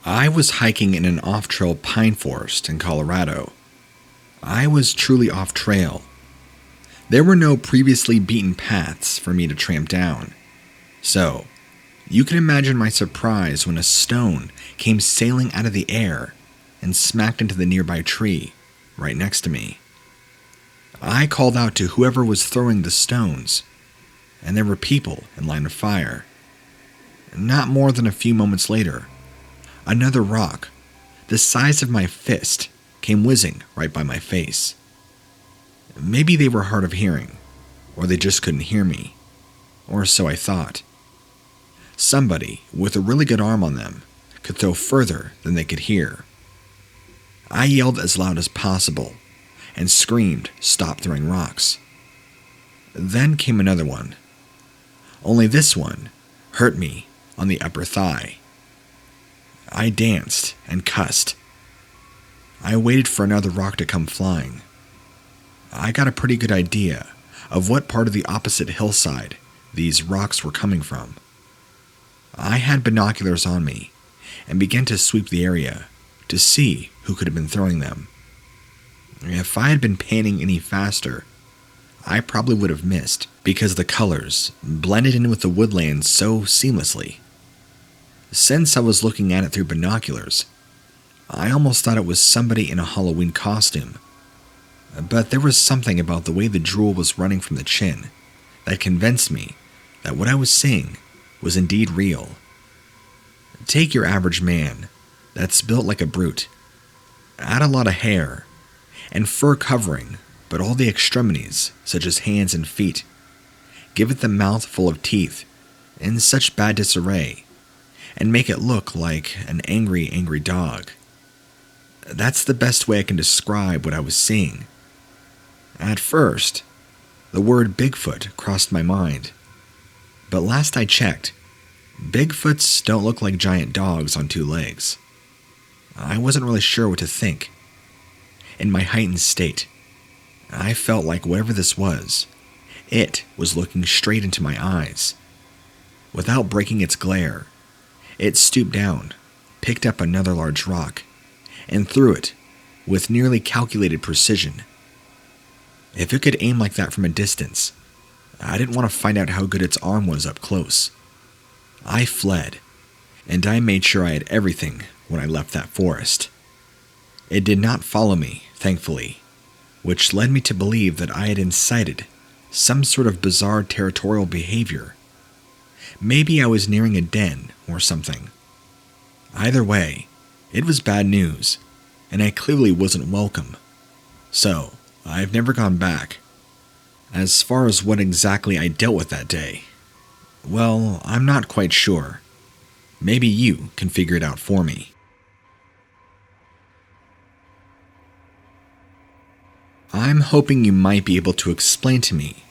I was hiking in an off-trail pine forest in Colorado. I was truly off-trail. There were no previously beaten paths for me to tramp down. So, you can imagine my surprise when a stone came sailing out of the air and smacked into the nearby tree right next to me. I called out to whoever was throwing the stones, and there were people in line of fire. Not more than a few moments later, another rock, the size of my fist, came whizzing right by my face. Maybe they were hard of hearing, or they just couldn't hear me, or so I thought. Somebody with a really good arm on them could throw further than they could hear. I yelled as loud as possible and screamed, "Stop throwing rocks." Then came another one. Only this one hurt me on the upper thigh. I danced and cussed. I waited for another rock to come flying. I got a pretty good idea of what part of the opposite hillside these rocks were coming from. I had binoculars on me and began to sweep the area to see who could have been throwing them. If I had been panning any faster, I probably would have missed because the colors blended in with the woodland so seamlessly. Since I was looking at it through binoculars, I almost thought it was somebody in a Halloween costume. But there was something about the way the drool was running from the chin that convinced me that what I was seeing was indeed real. Take your average man that's built like a brute, add a lot of hair and fur covering, but all the extremities, such as hands and feet, give it the mouth full of teeth in such bad disarray, and make it look like an angry dog. That's the best way I can describe what I was seeing. At first, the word Bigfoot crossed my mind, but last I checked, Bigfoots don't look like giant dogs on two legs. I wasn't really sure what to think. In my heightened state, I felt like whatever this was, it was looking straight into my eyes. Without breaking its glare, it stooped down, picked up another large rock, and threw it with nearly calculated precision. If it could aim like that from a distance, I didn't want to find out how good its arm was up close. I fled, and I made sure I had everything when I left that forest. It did not follow me, thankfully, which led me to believe that I had incited some sort of bizarre territorial behavior. Maybe I was nearing a den or something. Either way, it was bad news, and I clearly wasn't welcome. So, I've never gone back. As far as what exactly I dealt with that day, well, I'm not quite sure. Maybe you can figure it out for me. I'm hoping you might be able to explain to me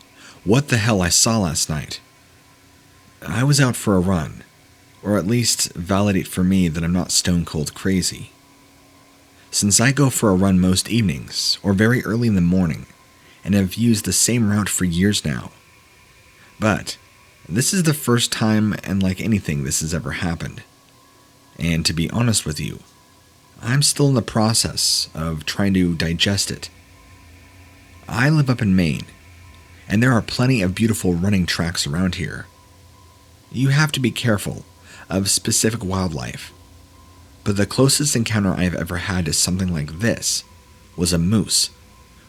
what the hell I saw last night. I was out for a run, or at least validate for me that I'm not stone cold crazy. Since I go for a run most evenings or very early in the morning, and have used the same route for years now. But this is the first time, and like anything, this has ever happened. And to be honest with you, I'm still in the process of trying to digest it. I live up in Maine, and there are plenty of beautiful running tracks around here. You have to be careful of specific wildlife, but the closest encounter I've ever had to something like this was a moose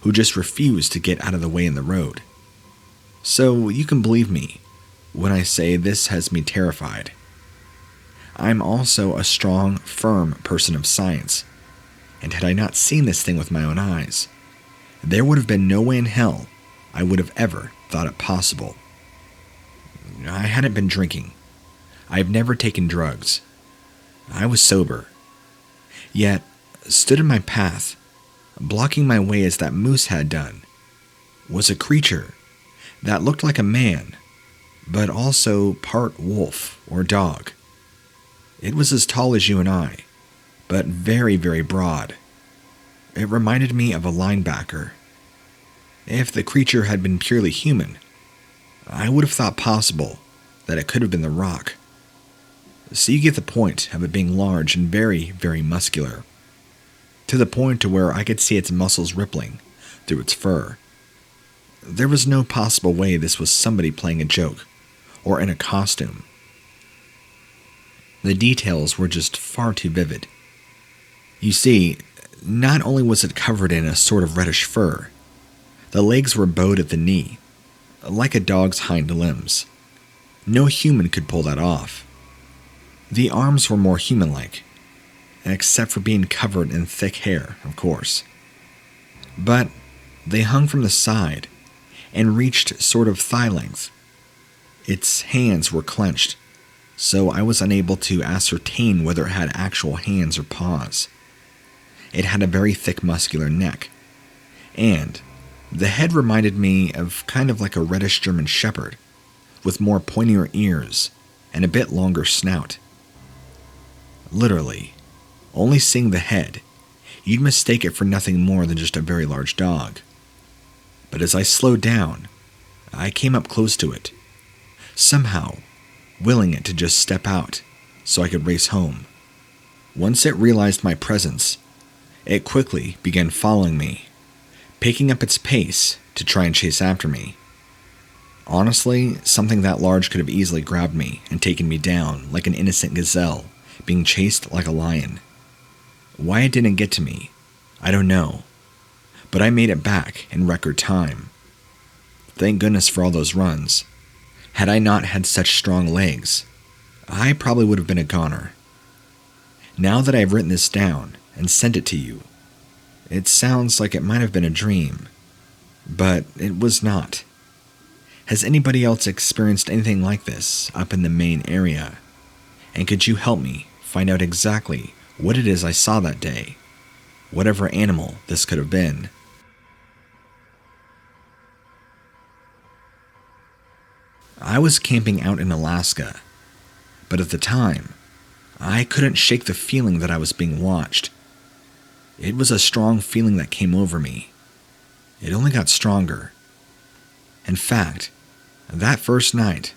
who just refused to get out of the way in the road. So you can believe me when I say this has me terrified. I'm also a strong, firm person of science, and had I not seen this thing with my own eyes, there would have been no way in hell I would have ever thought it possible. I hadn't been drinking. I've never taken drugs. I was sober. Yet, stood in my path, blocking my way as that moose had done, was a creature that looked like a man, but also part wolf or dog. It was as tall as you and I, but very, very broad. It reminded me of a linebacker. If the creature had been purely human, I would have thought possible that it could have been the Rock. So you get the point of it being large and very, very muscular, to the point to where I could see its muscles rippling through its fur. There was no possible way this was somebody playing a joke or in a costume. The details were just far too vivid. You see, not only was it covered in a sort of reddish fur, the legs were bowed at the knee, like a dog's hind limbs. No human could pull that off. The arms were more human-like, except for being covered in thick hair, of course. But they hung from the side and reached sort of thigh length. Its hands were clenched, so I was unable to ascertain whether it had actual hands or paws. It had a very thick muscular neck, and the head reminded me of kind of like a reddish German shepherd, with more pointier ears and a bit longer snout. Literally, only seeing the head, you'd mistake it for nothing more than just a very large dog. But as I slowed down, I came up close to it, somehow willing it to just step out so I could race home. Once it realized my presence, it quickly began following me, picking up its pace to try and chase after me. Honestly, something that large could have easily grabbed me and taken me down like an innocent gazelle being chased like a lion. Why it didn't get to me, I don't know, but I made it back in record time. Thank goodness for all those runs. Had I not had such strong legs, I probably would have been a goner. Now that I've written this down and sent it to you, it sounds like it might have been a dream, but it was not. Has anybody else experienced anything like this up in the Maine area? And could you help me find out exactly what it is I saw that day, whatever animal this could have been? I was camping out in Alaska, but at the time, I couldn't shake the feeling that I was being watched. It was a strong feeling that came over me. It only got stronger. In fact, that first night,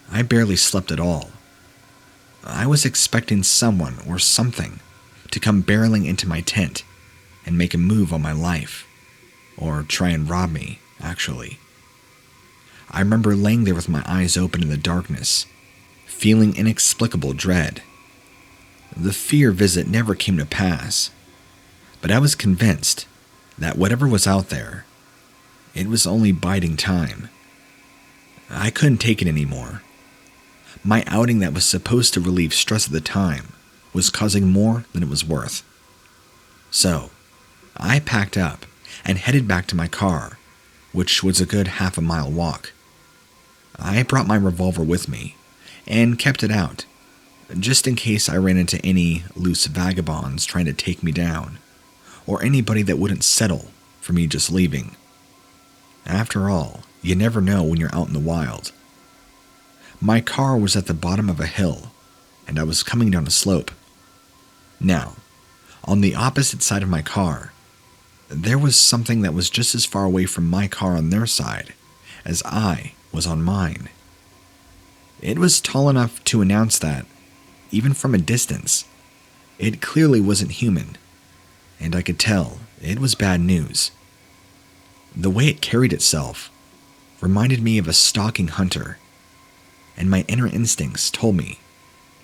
I barely slept at all. I was expecting someone or something to come barreling into my tent and make a move on my life, or try and rob me, actually. I remember laying there with my eyes open in the darkness, feeling inexplicable dread. The fear visit never came to pass, but I was convinced that whatever was out there, it was only biding time. I couldn't take it anymore. My outing that was supposed to relieve stress at the time was causing more than it was worth. So, I packed up and headed back to my car, which was a good half-a-mile walk. I brought my revolver with me and kept it out, just in case I ran into any loose vagabonds trying to take me down, or anybody that wouldn't settle for me just leaving. After all, you never know when you're out in the wild. My car was at the bottom of a hill, and I was coming down a slope. Now, on the opposite side of my car, there was something that was just as far away from my car on their side as I was on mine. It was tall enough to announce that, even from a distance, it clearly wasn't human, and I could tell it was bad news. The way it carried itself reminded me of a stalking hunter, and my inner instincts told me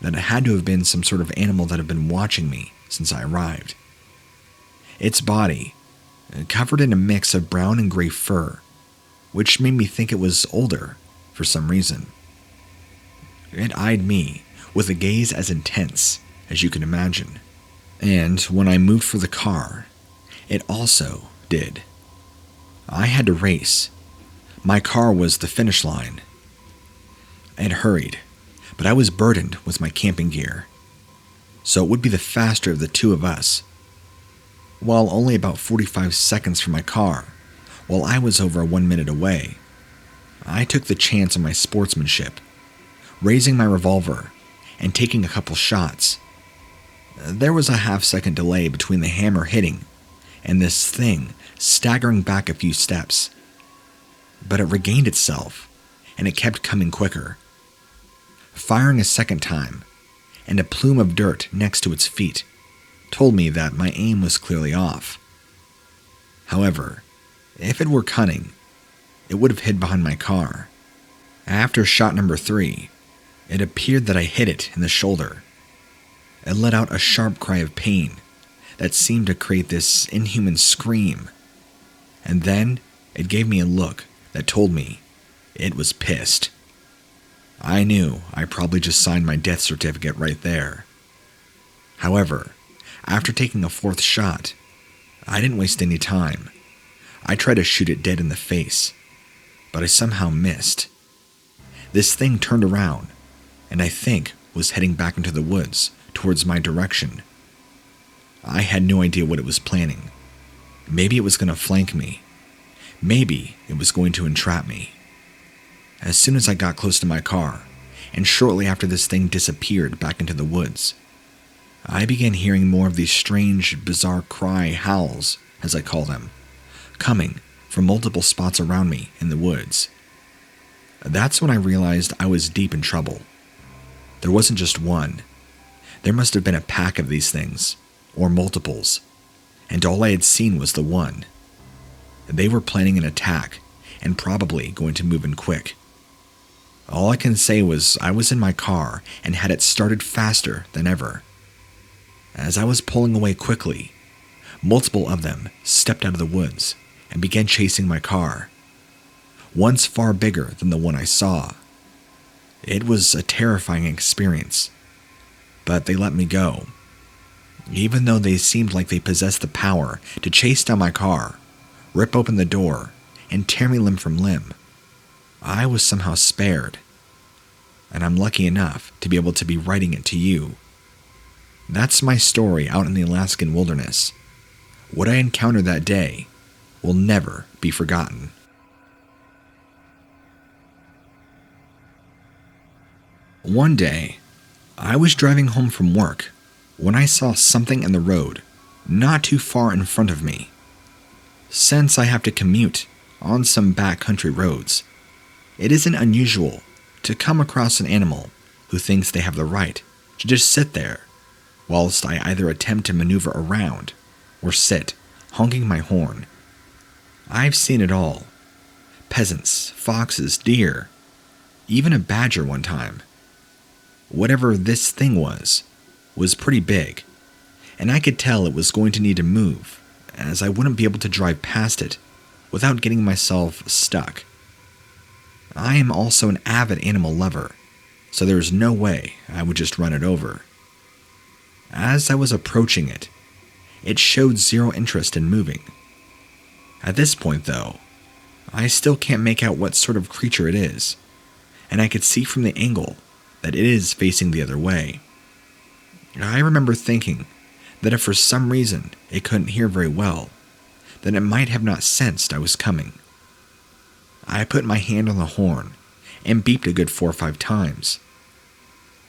that it had to have been some sort of animal that had been watching me since I arrived. Its body, covered in a mix of brown and gray fur, which made me think it was older for some reason. It eyed me with a gaze as intense as you can imagine, and when I moved for the car, it also did. I had to race. My car was the finish line. It hurried, but I was burdened with my camping gear, so it would be the faster of the two of us. While only about 45 seconds from my car, while I was over 1 minute away, I took the chance on my sportsmanship, raising my revolver and taking a couple shots. There was a half-second delay between the hammer hitting and this thing staggering back a few steps, but it regained itself, and it kept coming quicker. Firing a second time, and a plume of dirt next to its feet told me that my aim was clearly off. However, if it were cunning, it would have hid behind my car. After shot number 3, it appeared that I hit it in the shoulder. It let out a sharp cry of pain that seemed to create this inhuman scream. And then it gave me a look that told me it was pissed. I knew I probably just signed my death certificate right there. However, after taking a 4th shot, I didn't waste any time. I tried to shoot it dead in the face, but I somehow missed. This thing turned around, and I think was heading back into the woods towards my direction. I had no idea what it was planning. Maybe it was going to flank me. Maybe it was going to entrap me. As soon as I got close to my car, and shortly after this thing disappeared back into the woods, I began hearing more of these strange, bizarre howls, as I call them, coming from multiple spots around me in the woods. That's when I realized I was deep in trouble. There wasn't just one. There must have been a pack of these things, or multiples, and all I had seen was the one. They were planning an attack, and probably going to move in quick. All I can say was I was in my car and had it started faster than ever. As I was pulling away quickly, multiple of them stepped out of the woods and began chasing my car. One's far bigger than the one I saw. It was a terrifying experience, but they let me go. Even though they seemed like they possessed the power to chase down my car, rip open the door, and tear me limb from limb, I was somehow spared, and I'm lucky enough to be able to be writing it to you. That's my story out in the Alaskan wilderness. What I encountered that day will never be forgotten. One day, I was driving home from work when I saw something in the road not too far in front of me. Since I have to commute on some backcountry roads, it isn't unusual to come across an animal who thinks they have the right to just sit there, whilst I either attempt to maneuver around or sit, honking my horn. I've seen it all. Peasants, foxes, deer, even a badger one time. Whatever this thing was pretty big, and I could tell it was going to need to move, as I wouldn't be able to drive past it without getting myself stuck. I am also an avid animal lover, so there was no way I would just run it over. As I was approaching it, it showed zero interest in moving. At this point, though, I still can't make out what sort of creature it is, and I could see from the angle that it is facing the other way. I remember thinking that if for some reason it couldn't hear very well, then it might have not sensed I was coming. I put my hand on the horn and beeped a good 4 or 5 times.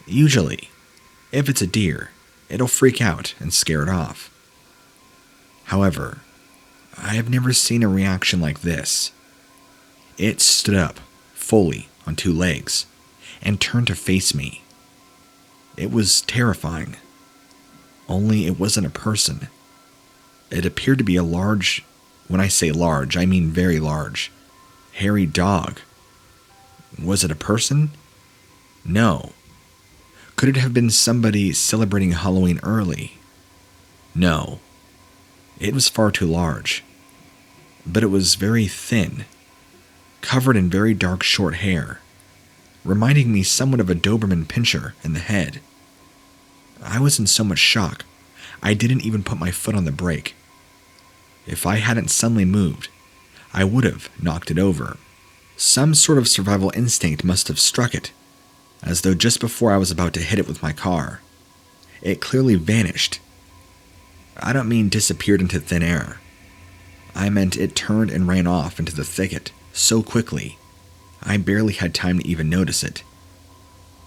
Usually, if it's a deer, it'll freak out and scare it off. However, I have never seen a reaction like this. It stood up, fully on 2 legs, and turned to face me. It was terrifying. Only it wasn't a person. It appeared to be a large, when I say large, I mean very large, hairy dog. Was it a person? No. Could it have been somebody celebrating Halloween early? No. It was far too large. But it was very thin, covered in very dark short hair, reminding me somewhat of a Doberman pinscher in the head. I was in so much shock, I didn't even put my foot on the brake. If I hadn't suddenly moved, I would have knocked it over. Some sort of survival instinct must have struck it, as though just before I was about to hit it with my car, it clearly vanished. I don't mean disappeared into thin air. I meant it turned and ran off into the thicket so quickly, I barely had time to even notice it.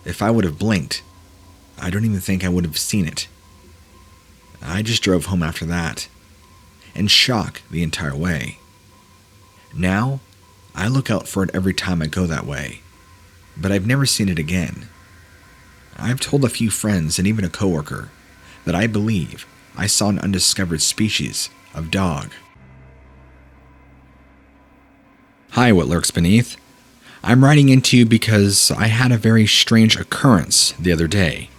If I would have blinked, I don't even think I would have seen it. I just drove home after that, in shock the entire way. Now, I look out for it every time I go that way, but I've never seen it again. I've told a few friends and even a coworker that I believe I saw an undiscovered species of dog. Hi, what lurks beneath? I'm writing into you because I had a very strange occurrence the other day.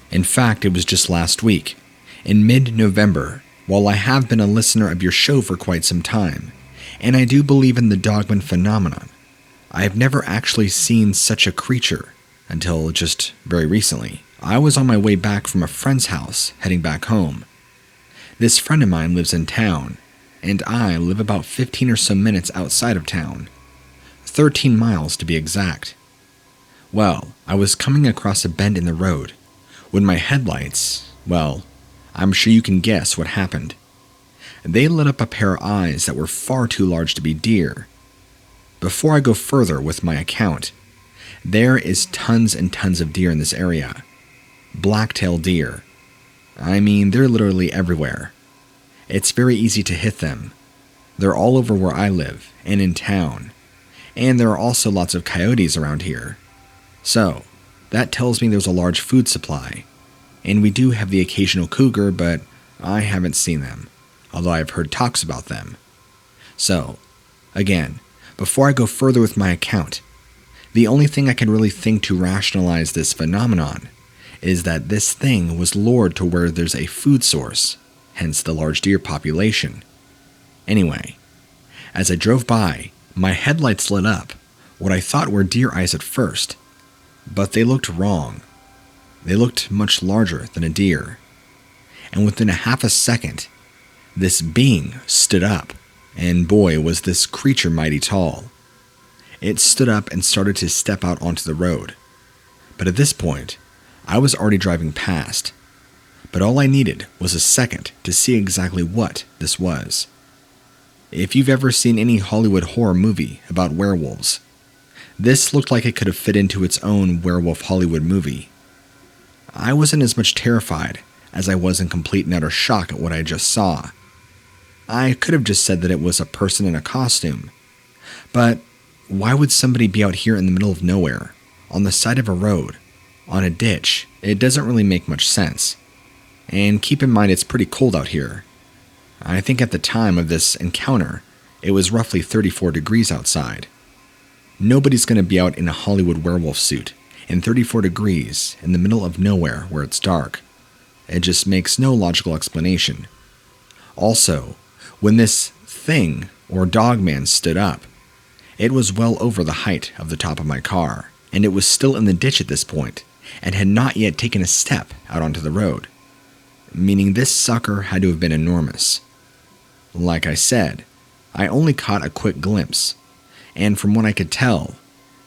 In fact, it was just last week, in mid-November. While I have been a listener of your show for quite some time, and I do believe in the Dogman phenomenon, I have never actually seen such a creature until just very recently. I was on my way back from a friend's house, heading back home. This friend of mine lives in town, and I live about 15 or so minutes outside of town, 13 miles to be exact. Well, I was coming across a bend in the road when my headlights, well, I'm sure you can guess what happened. They lit up a pair of eyes that were far too large to be deer. Before I go further with my account, there is tons and tons of deer in this area. Black-tailed deer. I mean, they're literally everywhere. It's very easy to hit them. They're all over where I live and in town. And there are also lots of coyotes around here. So, that tells me there's a large food supply. And we do have the occasional cougar, but I haven't seen them, although I've heard talks about them. So, again, before I go further with my account, the only thing I can really think to rationalize this phenomenon is that this thing was lured to where there's a food source, hence the large deer population. Anyway, as I drove by, my headlights lit up what I thought were deer eyes at first, but they looked wrong. They looked much larger than a deer. And within a half a second, this being stood up, and boy was this creature mighty tall. It stood up and started to step out onto the road. But at this point, I was already driving past. But all I needed was a second to see exactly what this was. If you've ever seen any Hollywood horror movie about werewolves, this looked like it could have fit into its own werewolf Hollywood movie. I wasn't as much terrified as I was in complete and utter shock at what I just saw. I could have just said that it was a person in a costume. But why would somebody be out here in the middle of nowhere, on the side of a road, on a ditch? It doesn't really make much sense. And keep in mind it's pretty cold out here. I think at the time of this encounter, it was roughly 34 degrees outside. Nobody's going to be out in a Hollywood werewolf suit in 34 degrees in the middle of nowhere where it's dark. It just makes no logical explanation. Also, when this thing, or Dogman, stood up, it was well over the height of the top of my car, and it was still in the ditch at this point, and had not yet taken a step out onto the road, meaning this sucker had to have been enormous. Like I said, I only caught a quick glimpse, and from what I could tell,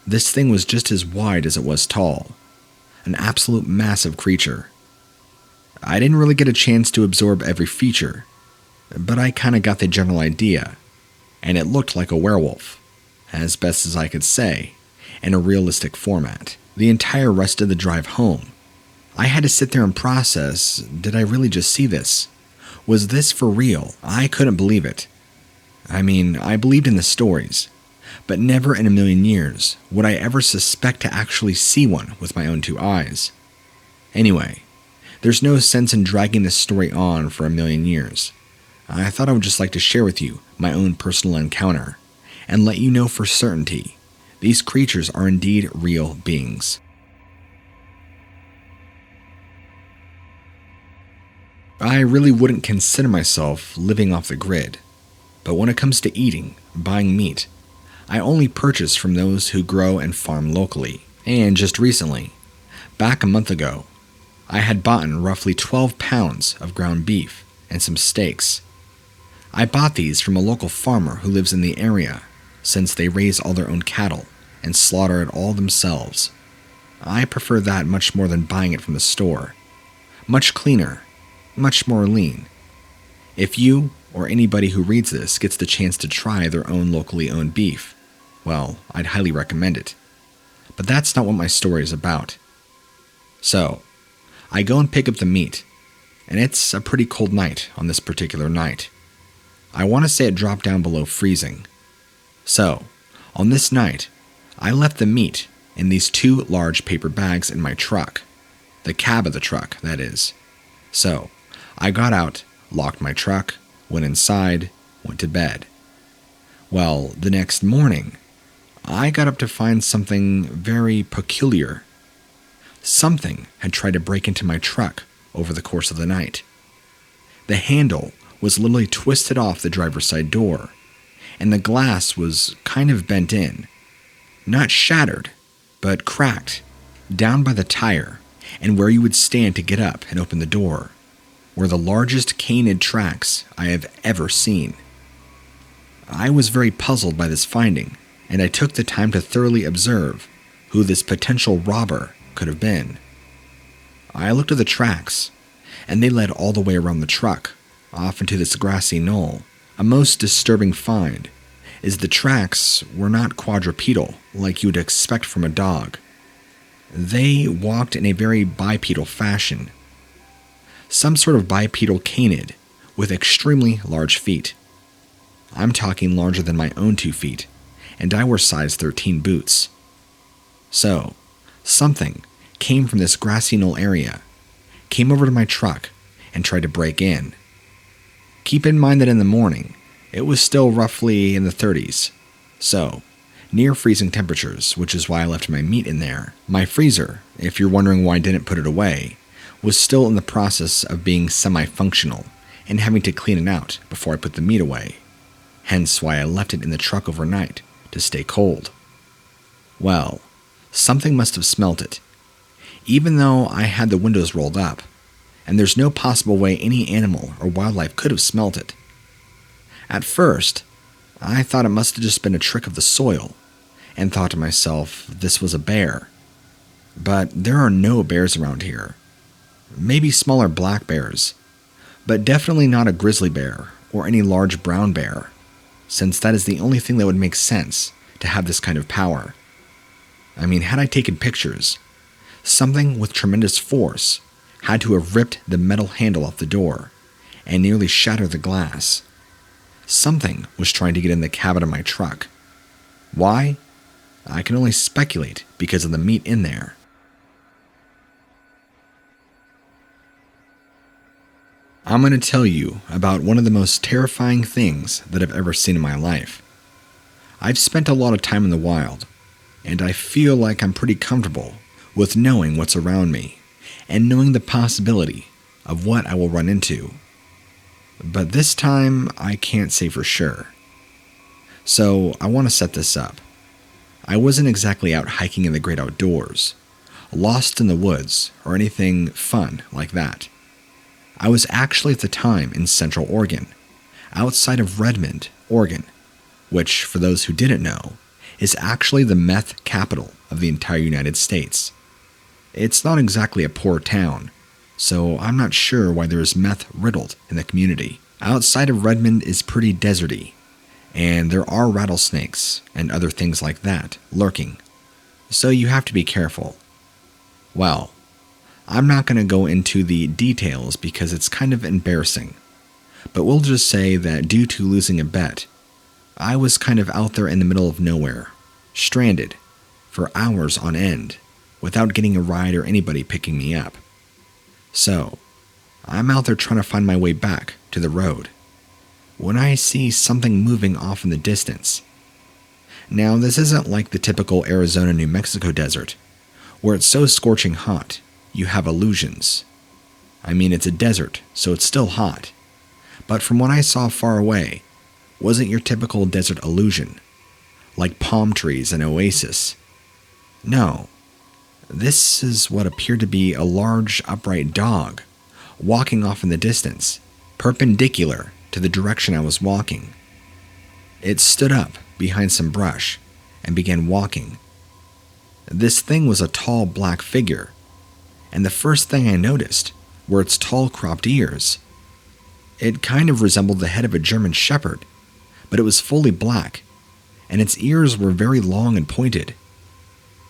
this thing was just as wide as it was tall. An absolute massive creature. I didn't really get a chance to absorb every feature, but I kinda got the general idea, and it looked like a werewolf, as best as I could say, in a realistic format. The entire rest of the drive home, I had to sit there and process, did I really just see this? Was this for real? I couldn't believe it. I mean, I believed in the stories, but never in a million years would I ever suspect to actually see one with my own two eyes. Anyway, there's no sense in dragging this story on for a million years. I thought I would just like to share with you my own personal encounter, and let you know for certainty, these creatures are indeed real beings. I really wouldn't consider myself living off the grid, but when it comes to eating, buying meat, I only purchase from those who grow and farm locally. And just recently, back a month ago, I had bought roughly 12 pounds of ground beef and some steaks. I bought these from a local farmer who lives in the area, since they raise all their own cattle and slaughter it all themselves. I prefer that much more than buying it from the store. Much cleaner, much more lean. If you, or anybody who reads this, gets the chance to try their own locally owned beef, well, I'd highly recommend it. But that's not what my story is about. So, I go and pick up the meat, and it's a pretty cold night on this particular night. I want to say it dropped down below freezing. So, on this night, I left the meat in these 2 large paper bags in my truck, The cab of the truck, that is. So, I got out, locked my truck, went inside, went to bed. Well, the next morning, I got up to find something very peculiar. Something had tried to break into my truck over the course of the night. The handle was literally twisted off the driver's side door, and the glass was kind of bent in. Not shattered, but cracked, down by the tire, and where you would stand to get up and open the door, were the largest canid tracks I have ever seen. I was very puzzled by this finding, and I took the time to thoroughly observe who this potential robber could have been. I looked at the tracks, and they led all the way around the truck, off into this grassy knoll. A most disturbing find is the tracks were not quadrupedal like you would expect from a dog. They walked in a very bipedal fashion. Some sort of bipedal canid with extremely large feet. I'm talking larger than my own 2 feet, and I wore size 13 boots. So, something came from this grassy knoll area, came over to my truck, and tried to break in. Keep in mind that in the morning, it was still roughly in the 30s, so near freezing temperatures, which is why I left my meat in there. My freezer, if you're wondering why I didn't put it away, was still in the process of being semi-functional and having to clean it out before I put the meat away, hence why I left it in the truck overnight to stay cold. Well, something must have smelt it, even though I had the windows rolled up, and there's no possible way any animal or wildlife could have smelt it. At first, I thought it must have just been a trick of the soil, and thought to myself this was a bear. But there are no bears around here. Maybe smaller black bears, but definitely not a grizzly bear or any large brown bear, since that is the only thing that would make sense to have this kind of power. I mean, had I taken pictures, something with tremendous force had to have ripped the metal handle off the door and nearly shattered the glass. Something was trying to get in the cabin of my truck. Why? I can only speculate because of the meat in there. I'm going to tell you about one of the most terrifying things that I've ever seen in my life. I've spent a lot of time in the wild, and I feel like I'm pretty comfortable with knowing what's around me and knowing the possibility of what I will run into. But this time, I can't say for sure. So I want to set this up. I wasn't exactly out hiking in the great outdoors, lost in the woods, or anything fun like that. I was actually at the time in Central Oregon, outside of Redmond, Oregon, which, for those who didn't know, is actually the meth capital of the entire United States. It's not exactly a poor town, so I'm not sure why there is meth riddled in the community. Outside of Redmond is pretty deserty, and there are rattlesnakes and other things like that lurking, so you have to be careful. Well, I'm not going to go into the details because it's kind of embarrassing, but we'll just say that due to losing a bet, I was kind of out there in the middle of nowhere, stranded, for hours on end, without getting a ride or anybody picking me up. So, I'm out there trying to find my way back to the road, when I see something moving off in the distance. Now, this isn't like the typical Arizona-New Mexico desert, where it's so scorching hot, you have illusions. I mean, it's a desert, so it's still hot. But from what I saw far away, wasn't your typical desert illusion, like palm trees and oasis. No, this is what appeared to be a large upright dog, walking off in the distance, perpendicular to the direction I was walking. It stood up behind some brush and began walking. This thing was a tall black figure, and the first thing I noticed were its tall cropped ears. It kind of resembled the head of a German shepherd, but it was fully black, and its ears were very long and pointed.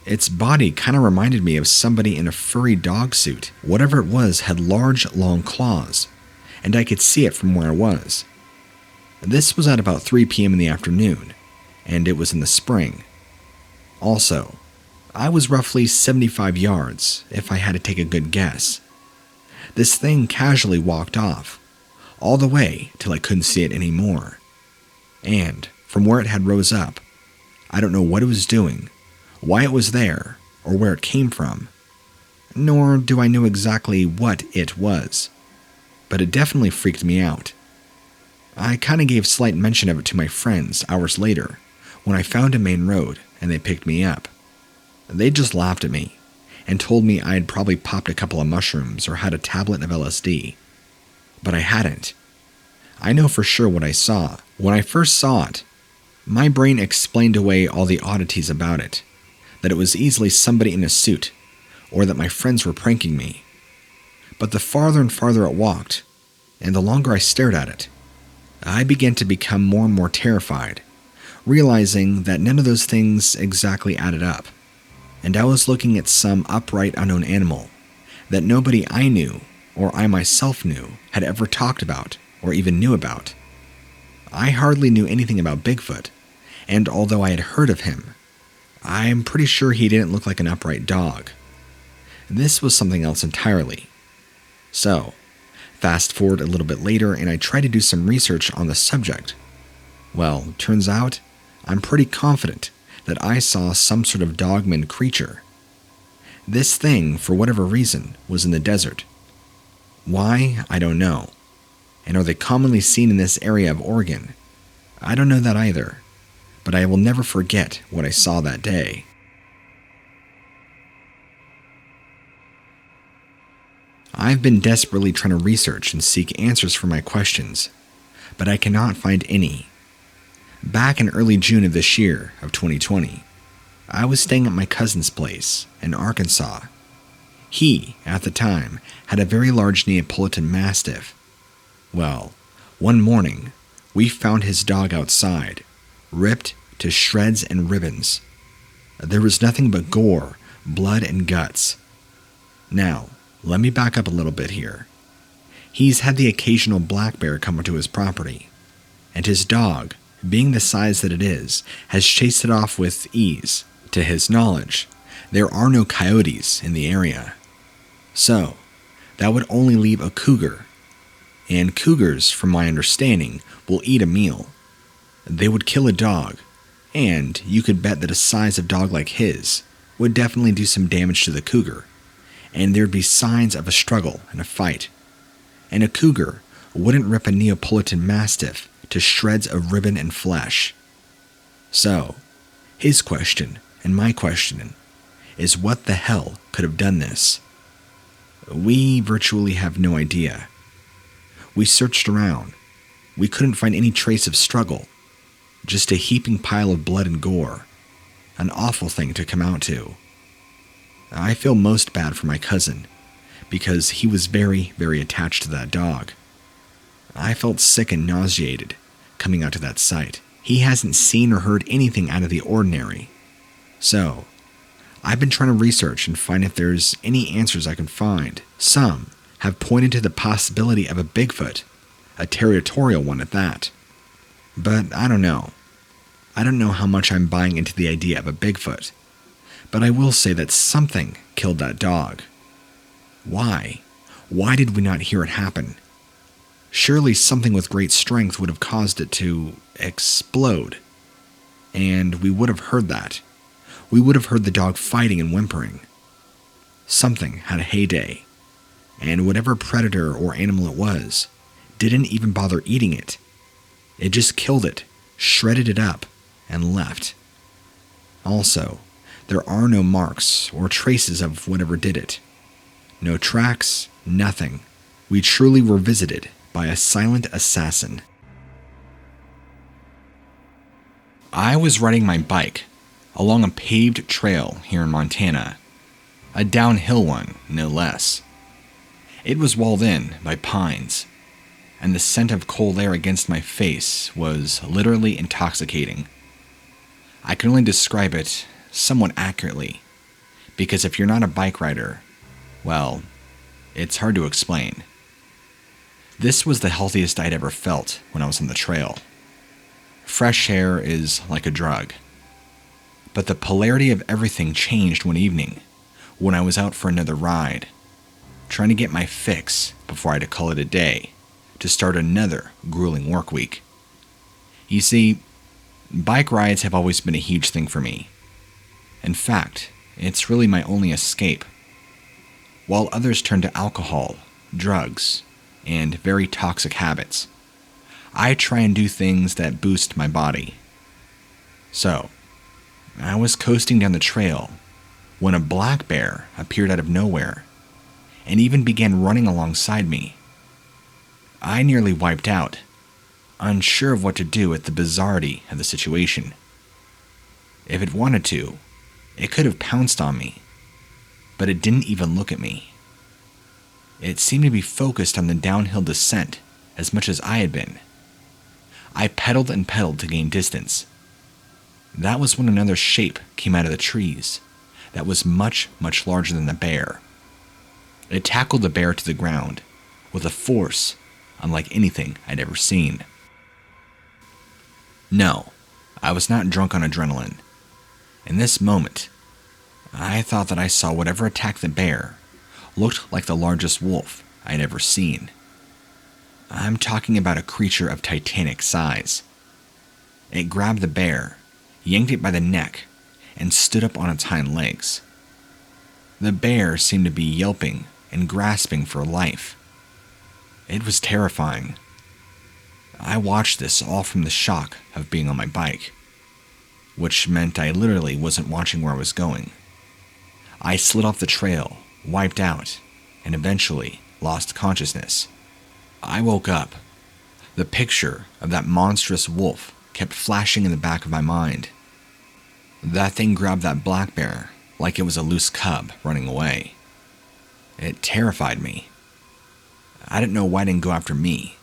Its body kind of reminded me of somebody in a furry dog suit. Whatever it was had large, long claws, and I could see it from where I was. This was at about 3 p.m. in the afternoon, and it was in the spring. Also, I was roughly 75 yards, if I had to take a good guess. This thing casually walked off, all the way till I couldn't see it anymore. And from where it had rose up, I don't know what it was doing, why it was there, or where it came from, nor do I know exactly what it was, but it definitely freaked me out. I kinda gave slight mention of it to my friends hours later, when I found a main road and they picked me up. They just laughed at me, and told me I had probably popped a couple of mushrooms or had a tablet of LSD. But I hadn't. I know for sure what I saw. When I first saw it, my brain explained away all the oddities about it, that it was easily somebody in a suit, or that my friends were pranking me. But the farther and farther it walked, and the longer I stared at it, I began to become more and more terrified, realizing that none of those things exactly added up. And I was looking at some upright unknown animal that nobody I knew, or I myself knew, had ever talked about, or even knew about. I hardly knew anything about Bigfoot, and although I had heard of him, I'm pretty sure he didn't look like an upright dog. This was something else entirely. So, fast forward a little bit later and I tried to do some research on the subject. Well, turns out, I'm pretty confident that I saw some sort of Dogman creature. This thing, for whatever reason, was in the desert. Why, I don't know. And are they commonly seen in this area of Oregon? I don't know that either, but I will never forget what I saw that day. I've been desperately trying to research and seek answers for my questions, but I cannot find any. Back in early June of this year, of 2020, I was staying at my cousin's place in Arkansas. He, at the time, had a very large Neapolitan Mastiff. Well, one morning, we found his dog outside, ripped to shreds and ribbons. There was nothing but gore, blood, and guts. Now, let me back up a little bit here. He's had the occasional black bear come onto his property, and his dog, being the size that it is, has chased it off with ease. To his knowledge, there are no coyotes in the area. So, that would only leave a cougar. And cougars, from my understanding, will eat a meal. They would kill a dog, and you could bet that a size of dog like his would definitely do some damage to the cougar, and there'd be signs of a struggle and a fight. And a cougar wouldn't rip a Neapolitan Mastiff to shreds of ribbon and flesh. So, his question, and my question, is what the hell could have done this? We virtually have no idea. We searched around. We couldn't find any trace of struggle. Just a heaping pile of blood and gore. An awful thing to come out to. I feel most bad for my cousin, because he was very, very attached to that dog. I felt sick and nauseated coming out to that site. He hasn't seen or heard anything out of the ordinary. So, I've been trying to research and find if there's any answers I can find. Some have pointed to the possibility of a Bigfoot, a territorial one at that. But I don't know. I don't know how much I'm buying into the idea of a Bigfoot. But I will say that something killed that dog. Why? Why did we not hear it happen? Surely something with great strength would have caused it to explode. And we would have heard that. We would have heard the dog fighting and whimpering. Something had a heyday. And whatever predator or animal it was, didn't even bother eating it. It just killed it, shredded it up, and left. Also, there are no marks or traces of whatever did it. No tracks, nothing. We truly were visited by a silent assassin. I was riding my bike along a paved trail here in Montana. A downhill one, no less. It was walled in by pines, and the scent of cold air against my face was literally intoxicating. I can only describe it somewhat accurately, because if you're not a bike rider, well, it's hard to explain. This was the healthiest I'd ever felt when I was on the trail. Fresh air is like a drug. But the polarity of everything changed one evening when I was out for another ride, trying to get my fix before I had to call it a day to start another grueling work week. You see, bike rides have always been a huge thing for me. In fact, it's really my only escape. While others turn to alcohol, drugs, and very toxic habits, I try and do things that boost my body. So, I was coasting down the trail when a black bear appeared out of nowhere and even began running alongside me. I nearly wiped out, unsure of what to do at the bizarrety of the situation. If it wanted to, it could have pounced on me, but it didn't even look at me. It seemed to be focused on the downhill descent as much as I had been. I pedaled and pedaled to gain distance. That was when another shape came out of the trees that was much, much larger than the bear. It tackled the bear to the ground with a force unlike anything I'd ever seen. No, I was not drunk on adrenaline. In this moment, I thought that I saw whatever attacked the bear looked like the largest wolf I'd ever seen. I'm talking about a creature of titanic size. It grabbed the bear, yanked it by the neck, and stood up on its hind legs. The bear seemed to be yelping and grasping for life. It was terrifying. I watched this all from the shock of being on my bike, which meant I literally wasn't watching where I was going. I slid off the trail, wiped out, and eventually lost consciousness. I woke up. The picture of that monstrous wolf kept flashing in the back of my mind. That thing grabbed that black bear like it was a loose cub running away. It terrified me. I didn't know why it didn't go after me.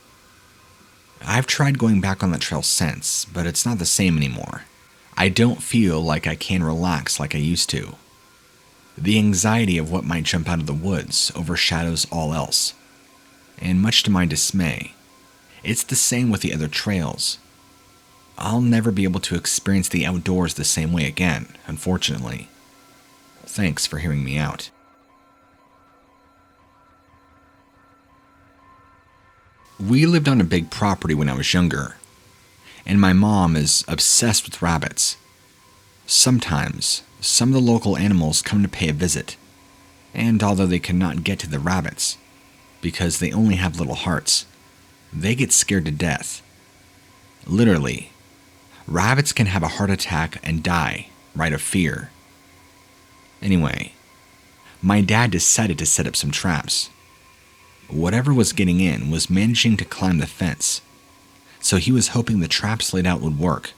I've tried going back on that trail since, but it's not the same anymore. I don't feel like I can relax like I used to. The anxiety of what might jump out of the woods overshadows all else. And much to my dismay, it's the same with the other trails. I'll never be able to experience the outdoors the same way again, unfortunately. Thanks for hearing me out. We lived on a big property when I was younger, and my mom is obsessed with rabbits. Sometimes, some of the local animals come to pay a visit, and although they cannot get to the rabbits, because they only have little hearts, they get scared to death. Literally, rabbits can have a heart attack and die right of fear. Anyway, my dad decided to set up some traps. Whatever was getting in was managing to climb the fence, so he was hoping the traps laid out would work.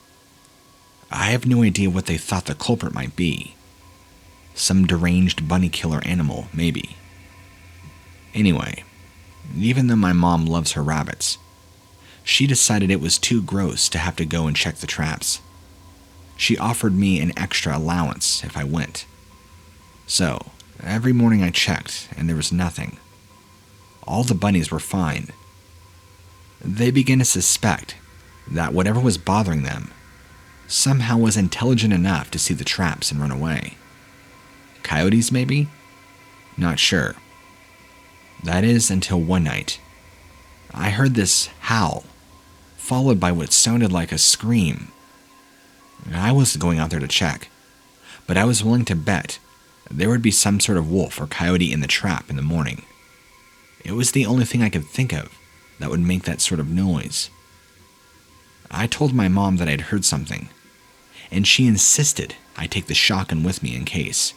I have no idea what they thought the culprit might be. Some deranged bunny killer animal, maybe. Anyway, even though my mom loves her rabbits, she decided it was too gross to have to go and check the traps. She offered me an extra allowance if I went. So, every morning I checked, and there was nothing. All the bunnies were fine. They began to suspect that whatever was bothering them somehow was intelligent enough to see the traps and run away. Coyotes, maybe? Not sure. That is until one night, I heard this howl, followed by what sounded like a scream. I wasn't going out there to check, but I was willing to bet there would be some sort of wolf or coyote in the trap in the morning. It was the only thing I could think of that would make that sort of noise. I told my mom that I'd heard something, and she insisted I take the shotgun with me in case.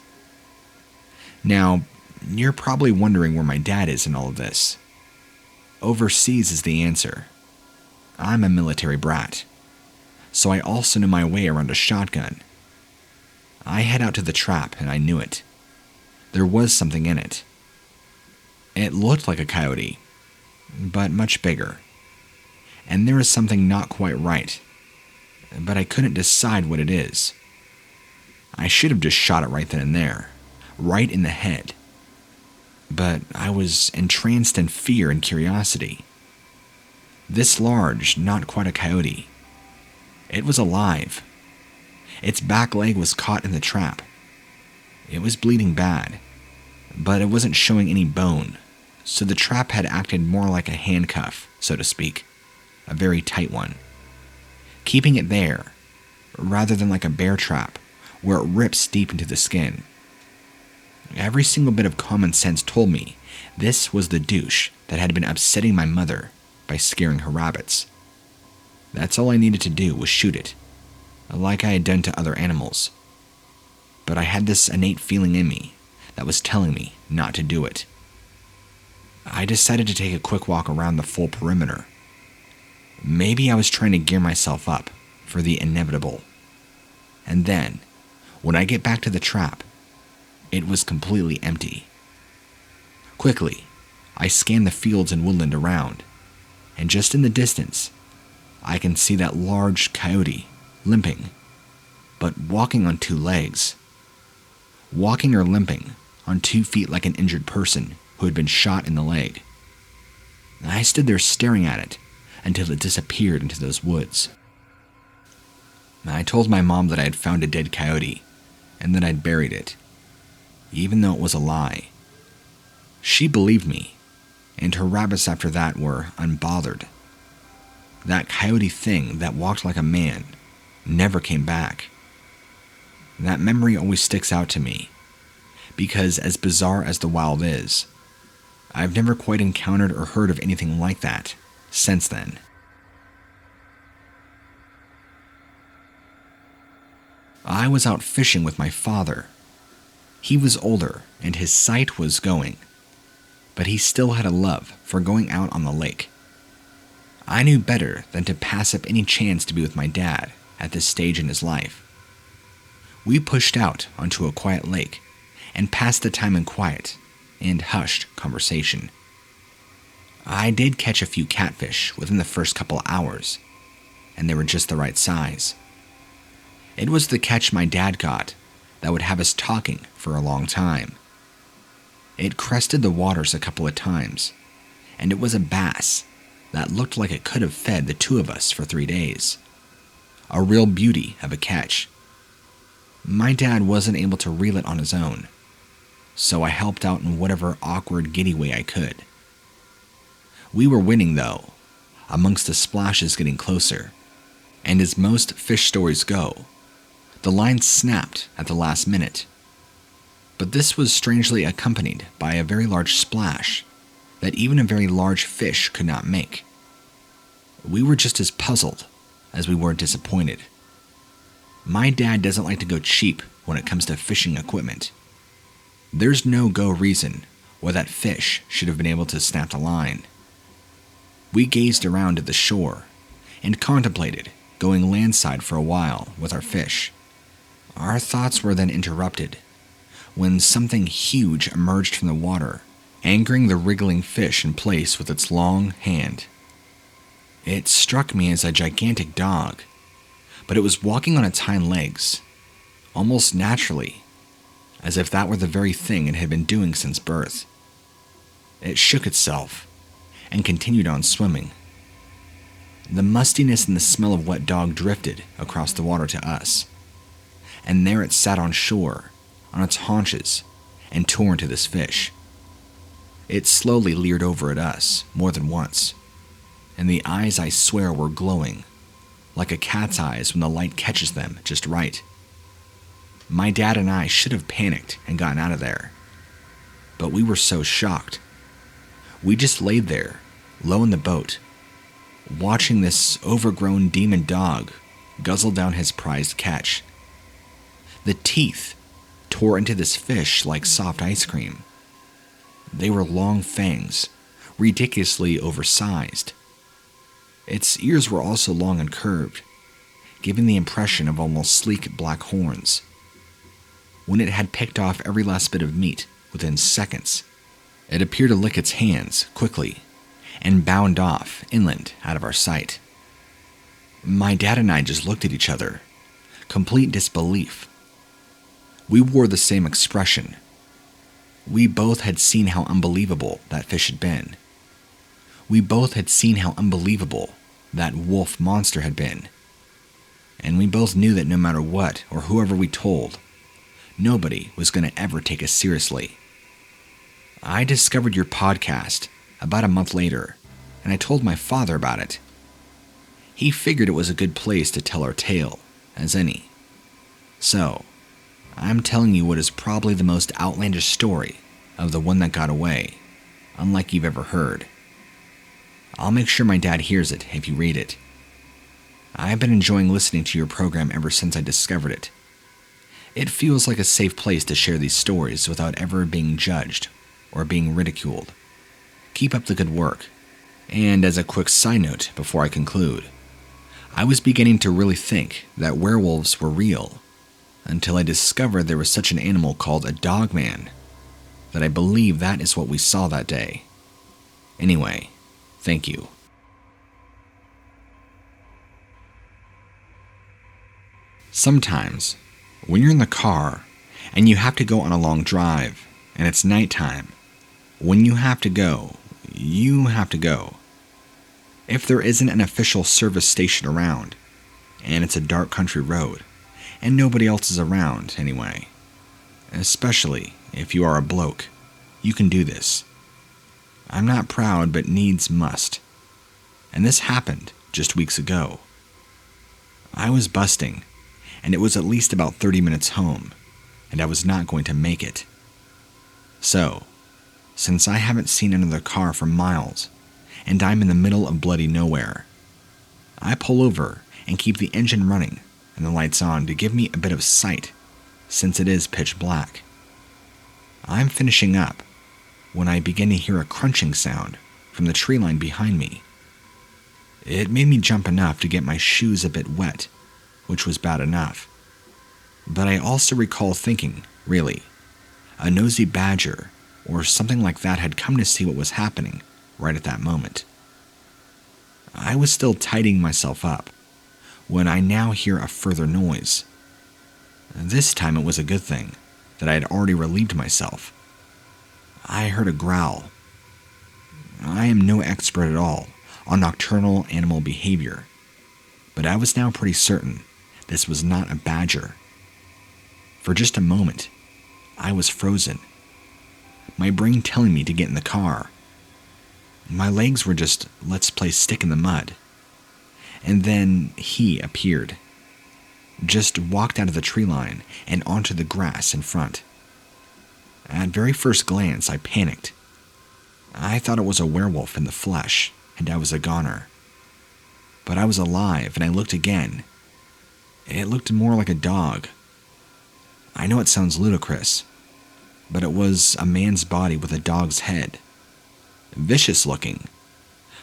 Now, you're probably wondering where my dad is in all of this. Overseas is the answer. I'm a military brat, so I also know my way around a shotgun. I head out to the trap and I knew it. There was something in it. It looked like a coyote, but much bigger. And there is something not quite right, but I couldn't decide what it is. I should have just shot it right then and there, right in the head. But I was entranced in fear and curiosity. This large, not quite a coyote. It was alive. Its back leg was caught in the trap. It was bleeding bad, but it wasn't showing any bone, so the trap had acted more like a handcuff, so to speak, a very tight one, keeping it there, rather than like a bear trap, where it rips deep into the skin. Every single bit of common sense told me this was the douche that had been upsetting my mother by scaring her rabbits. That's all I needed to do was shoot it, like I had done to other animals. But I had this innate feeling in me that was telling me not to do it. I decided to take a quick walk around the full perimeter. Maybe I was trying to gear myself up for the inevitable. And then, when I get back to the trap, it was completely empty. Quickly, I scan the fields and woodland around, and just in the distance, I can see that large coyote limping, but walking on 2 legs. Walking or limping on 2 feet like an injured person who had been shot in the leg. I stood there staring at it until it disappeared into those woods. I told my mom that I had found a dead coyote and that I'd buried it, even though it was a lie. She believed me, and her rabbits after that were unbothered. That coyote thing that walked like a man never came back. That memory always sticks out to me, because as bizarre as the wild is, I've never quite encountered or heard of anything like that since then. I was out fishing with my father. He was older and his sight was going, but he still had a love for going out on the lake. I knew better than to pass up any chance to be with my dad at this stage in his life. We pushed out onto a quiet lake and passed the time in quiet and hushed conversation. I did catch a few catfish within the first couple hours, and they were just the right size. It was the catch my dad got that would have us talking for a long time. It crested the waters a couple of times, and it was a bass that looked like it could have fed the 2 of us for 3 days. A real beauty of a catch. My dad wasn't able to reel it on his own, so I helped out in whatever awkward, giddy way I could. We were winning though, amongst the splashes getting closer, and as most fish stories go, the line snapped at the last minute. But this was strangely accompanied by a very large splash that even a very large fish could not make. We were just as puzzled as we were disappointed. My dad doesn't like to go cheap when it comes to fishing equipment. There's no go reason why that fish should have been able to snap the line. We gazed around at the shore and contemplated going landside for a while with our fish. Our thoughts were then interrupted when something huge emerged from the water, anchoring the wriggling fish in place with its long hand. It struck me as a gigantic dog, but it was walking on its hind legs, almost naturally, as if that were the very thing it had been doing since birth. It shook itself and continued on swimming. The mustiness and the smell of wet dog drifted across the water to us, and there it sat on shore, on its haunches, and tore into this fish. It slowly leered over at us more than once, and the eyes, I swear, were glowing, like a cat's eyes when the light catches them just right. My dad and I should have panicked and gotten out of there, but we were so shocked. We just laid there, low in the boat, watching this overgrown demon dog guzzle down his prized catch. The teeth tore into this fish like soft ice cream. They were long fangs, ridiculously oversized. Its ears were also long and curved, giving the impression of almost sleek black horns. When it had picked off every last bit of meat within seconds, it appeared to lick its hands quickly and bound off inland out of our sight. My dad and I just looked at each other, complete disbelief. We wore the same expression. We both had seen how unbelievable that fish had been. We both had seen how unbelievable that wolf monster had been. and we both knew that no matter what or whoever we told, nobody was going to ever take us seriously. I discovered your podcast about a month later, and I told my father about it. He figured it was a good place to tell our tale, as any. So, I'm telling you what is probably the most outlandish story of the one that got away, unlike you've ever heard. I'll make sure my dad hears it if you read it. I've been enjoying listening to your program ever since I discovered it. It feels like a safe place to share these stories without ever being judged or being ridiculed. Keep up the good work. And as a quick side note before I conclude, I was beginning to really think that werewolves were real until I discovered there was such an animal called a Dogman, that I believe that is what we saw that day. Anyway, thank you. Sometimes, when you're in the car and you have to go on a long drive and it's nighttime, when you have to go, you have to go. If there isn't an official service station around, and it's a dark country road, and nobody else is around anyway, especially if you are a bloke, you can do this. I'm not proud, but needs must. And this happened just weeks ago. I was busting, and it was at least about 30 minutes home, and I was not going to make it. So, since I haven't seen another car for miles, and I'm in the middle of bloody nowhere, I pull over and keep the engine running and the lights on to give me a bit of sight, since it is pitch black. I'm finishing up when I begin to hear a crunching sound from the tree line behind me. It made me jump enough to get my shoes a bit wet, which was bad enough. But I also recall thinking, really, a nosy badger or something like that had come to see what was happening right at that moment. I was still tidying myself up when I now hear a further noise. This time it was a good thing that I had already relieved myself. I heard a growl. I am no expert at all on nocturnal animal behavior, but I was now pretty certain this was not a badger. For just a moment, I was frozen, my brain telling me to get in the car. My legs were just, let's play stick in the mud. And then he appeared. Just walked out of the tree line and onto the grass in front. At very first glance, I panicked. I thought it was a werewolf in the flesh, and I was a goner. But I was alive, and I looked again. It looked more like a dog. I know it sounds ludicrous, but it was a man's body with a dog's head. Vicious looking,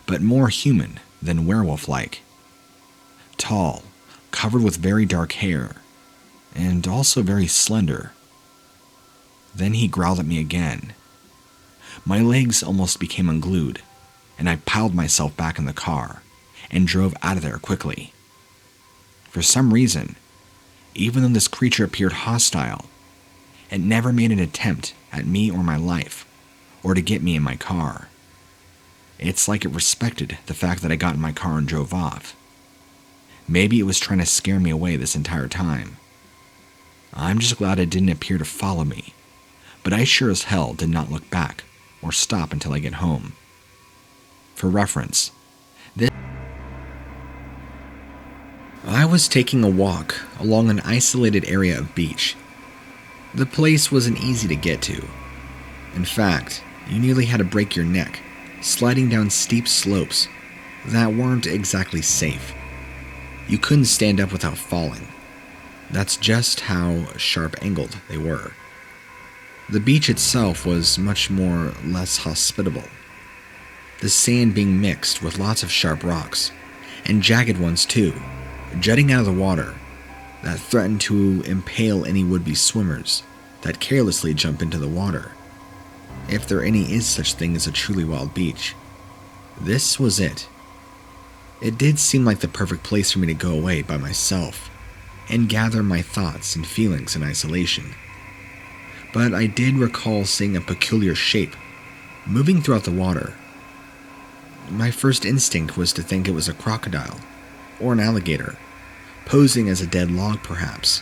but more human than werewolf-like. Tall, covered with very dark hair, and also very slender. Then he growled at me again. My legs almost became unglued, and I piled myself back in the car and drove out of there quickly. For some reason, even though this creature appeared hostile, it never made an attempt at me or my life, or to get me in my car. It's like it respected the fact that I got in my car and drove off. Maybe it was trying to scare me away this entire time. I'm just glad it didn't appear to follow me, but I sure as hell did not look back or stop until I get home. For reference, I was taking a walk along an isolated area of beach. The place wasn't easy to get to. In fact, you nearly had to break your neck sliding down steep slopes that weren't exactly safe. You couldn't stand up without falling. That's just how sharp-angled they were. The beach itself was much more less hospitable, the sand being mixed with lots of sharp rocks, and jagged ones too, jutting out of the water, that threatened to impale any would-be swimmers that carelessly jump into the water. If there any is such thing as a truly wild beach, this was it. It did seem like the perfect place for me to go away by myself and gather my thoughts and feelings in isolation. But I did recall seeing a peculiar shape moving throughout the water. My first instinct was to think it was a crocodile or an alligator, posing as a dead log perhaps,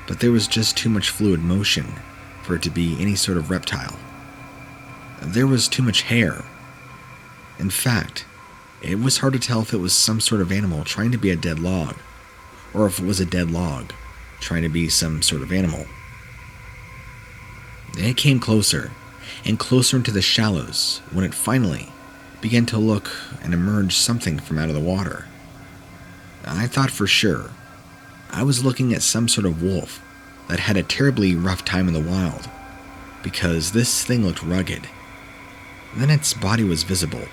but there was just too much fluid motion for it to be any sort of reptile. There was too much hair. In fact, it was hard to tell if it was some sort of animal trying to be a dead log, or if it was a dead log trying to be some sort of animal. It came closer and closer into the shallows when it finally began to look and emerge something from out of the water. I thought for sure I was looking at some sort of wolf that had a terribly rough time in the wild, because this thing looked rugged. Then its body was visible.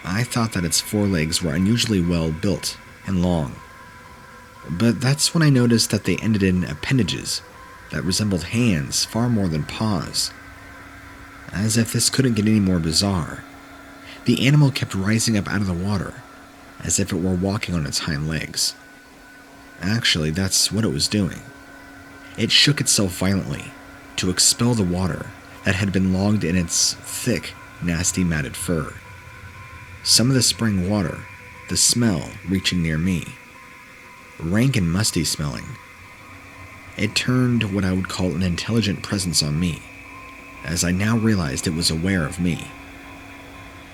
I thought that its forelegs were unusually well built and long, but that's when I noticed that they ended in appendages that resembled hands far more than paws. As if this couldn't get any more bizarre, the animal kept rising up out of the water as if it were walking on its hind legs. Actually, that's what it was doing. It shook itself violently to expel the water that had been logged in its thick, nasty matted fur. Some of the spring water, the smell reaching near me. Rank and musty smelling. It turned what I would call an intelligent presence on me, as I now realized it was aware of me.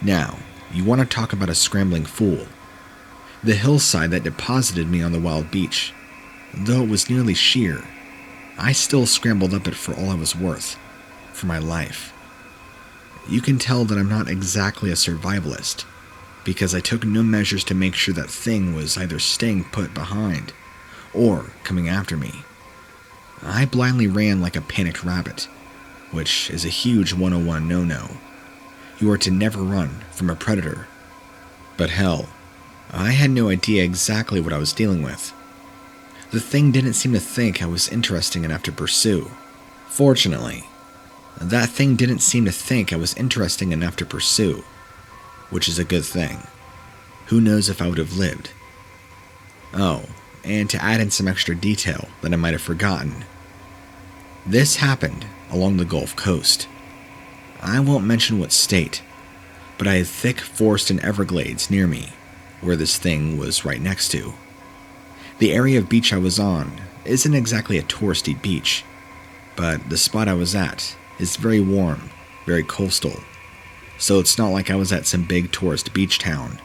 Now, you want to talk about a scrambling fool. The hillside that deposited me on the wild beach, though it was nearly sheer, I still scrambled up it for all I was worth, for my life. You can tell that I'm not exactly a survivalist, because I took no measures to make sure that thing was either staying put behind or coming after me. I blindly ran like a panicked rabbit, which is a huge 101 no-no. You are to never run from a predator. But hell, I had no idea exactly what I was dealing with. The thing didn't seem to think I was interesting enough to pursue. Fortunately, that thing didn't seem to think I was interesting enough to pursue, which is a good thing. Who knows if I would have lived. Oh, and to add in some extra detail that I might have forgotten. This happened along the Gulf Coast. I won't mention what state, but I had thick forest and everglades near me, where this thing was right next to. The area of beach I was on isn't exactly a touristy beach, but the spot I was at is very warm, very coastal, so it's not like I was at some big tourist beach town.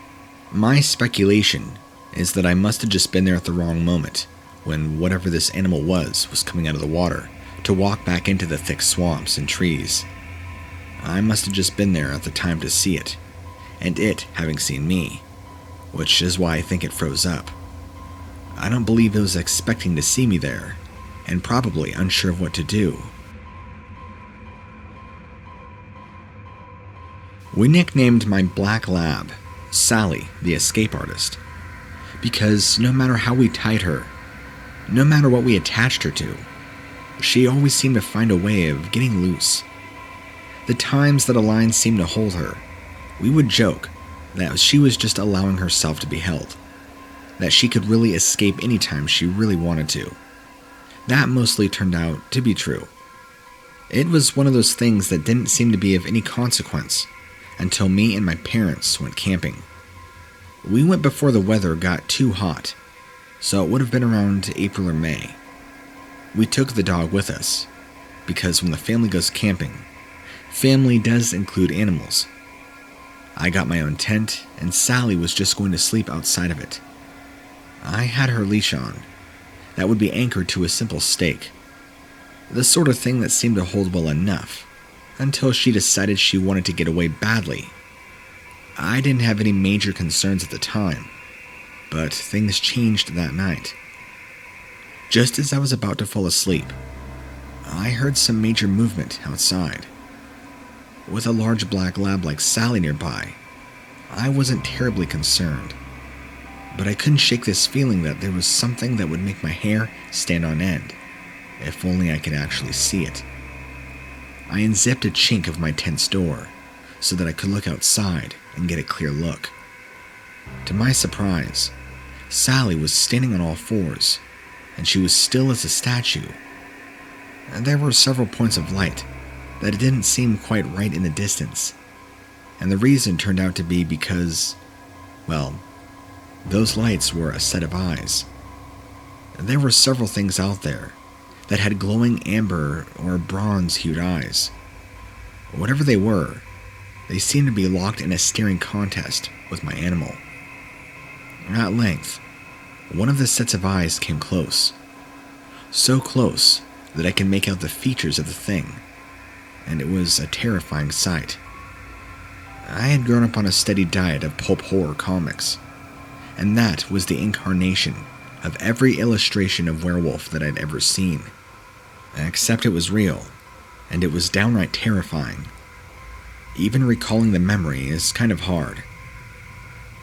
My speculation is that I must have just been there at the wrong moment, when whatever this animal was coming out of the water to walk back into the thick swamps and trees. I must have just been there at the time to see it, and it having seen me, which is why I think it froze up. I don't believe it was expecting to see me there, and probably unsure of what to do. We nicknamed my black lab Sally the Escape Artist, because no matter how we tied her, no matter what we attached her to, she always seemed to find a way of getting loose. The times that a line seemed to hold her, we would joke that she was just allowing herself to be held, that she could really escape anytime she really wanted to. That mostly turned out to be true. It was one of those things that didn't seem to be of any consequence until me and my parents went camping. We went before the weather got too hot, so it would have been around April or May. We took the dog with us, because when the family goes camping, family does include animals. I got my own tent, and Sally was just going to sleep outside of it. I had her leash on, that would be anchored to a simple stake, the sort of thing that seemed to hold well enough, until she decided she wanted to get away badly. I didn't have any major concerns at the time, but things changed that night. Just as I was about to fall asleep, I heard some major movement outside. With a large black lab like Sally nearby, I wasn't terribly concerned, but I couldn't shake this feeling that there was something that would make my hair stand on end, if only I could actually see it. I unzipped a chink of my tent's door so that I could look outside and get a clear look. To my surprise, Sally was standing on all fours, and she was still as a statue. And there were several points of light that it didn't seem quite right in the distance, and the reason turned out to be because, well, those lights were a set of eyes, There were several things out there that had glowing amber or bronze-hued eyes. Whatever they were, they seemed to be locked in a staring contest with my animal. At length, one of the sets of eyes came close. So close that I could make out the features of the thing, and it was a terrifying sight. I had grown up on a steady diet of pulp horror comics, and that was the incarnation of every illustration of werewolf that I'd ever seen. Except it was real, and it was downright terrifying. Even recalling the memory is kind of hard.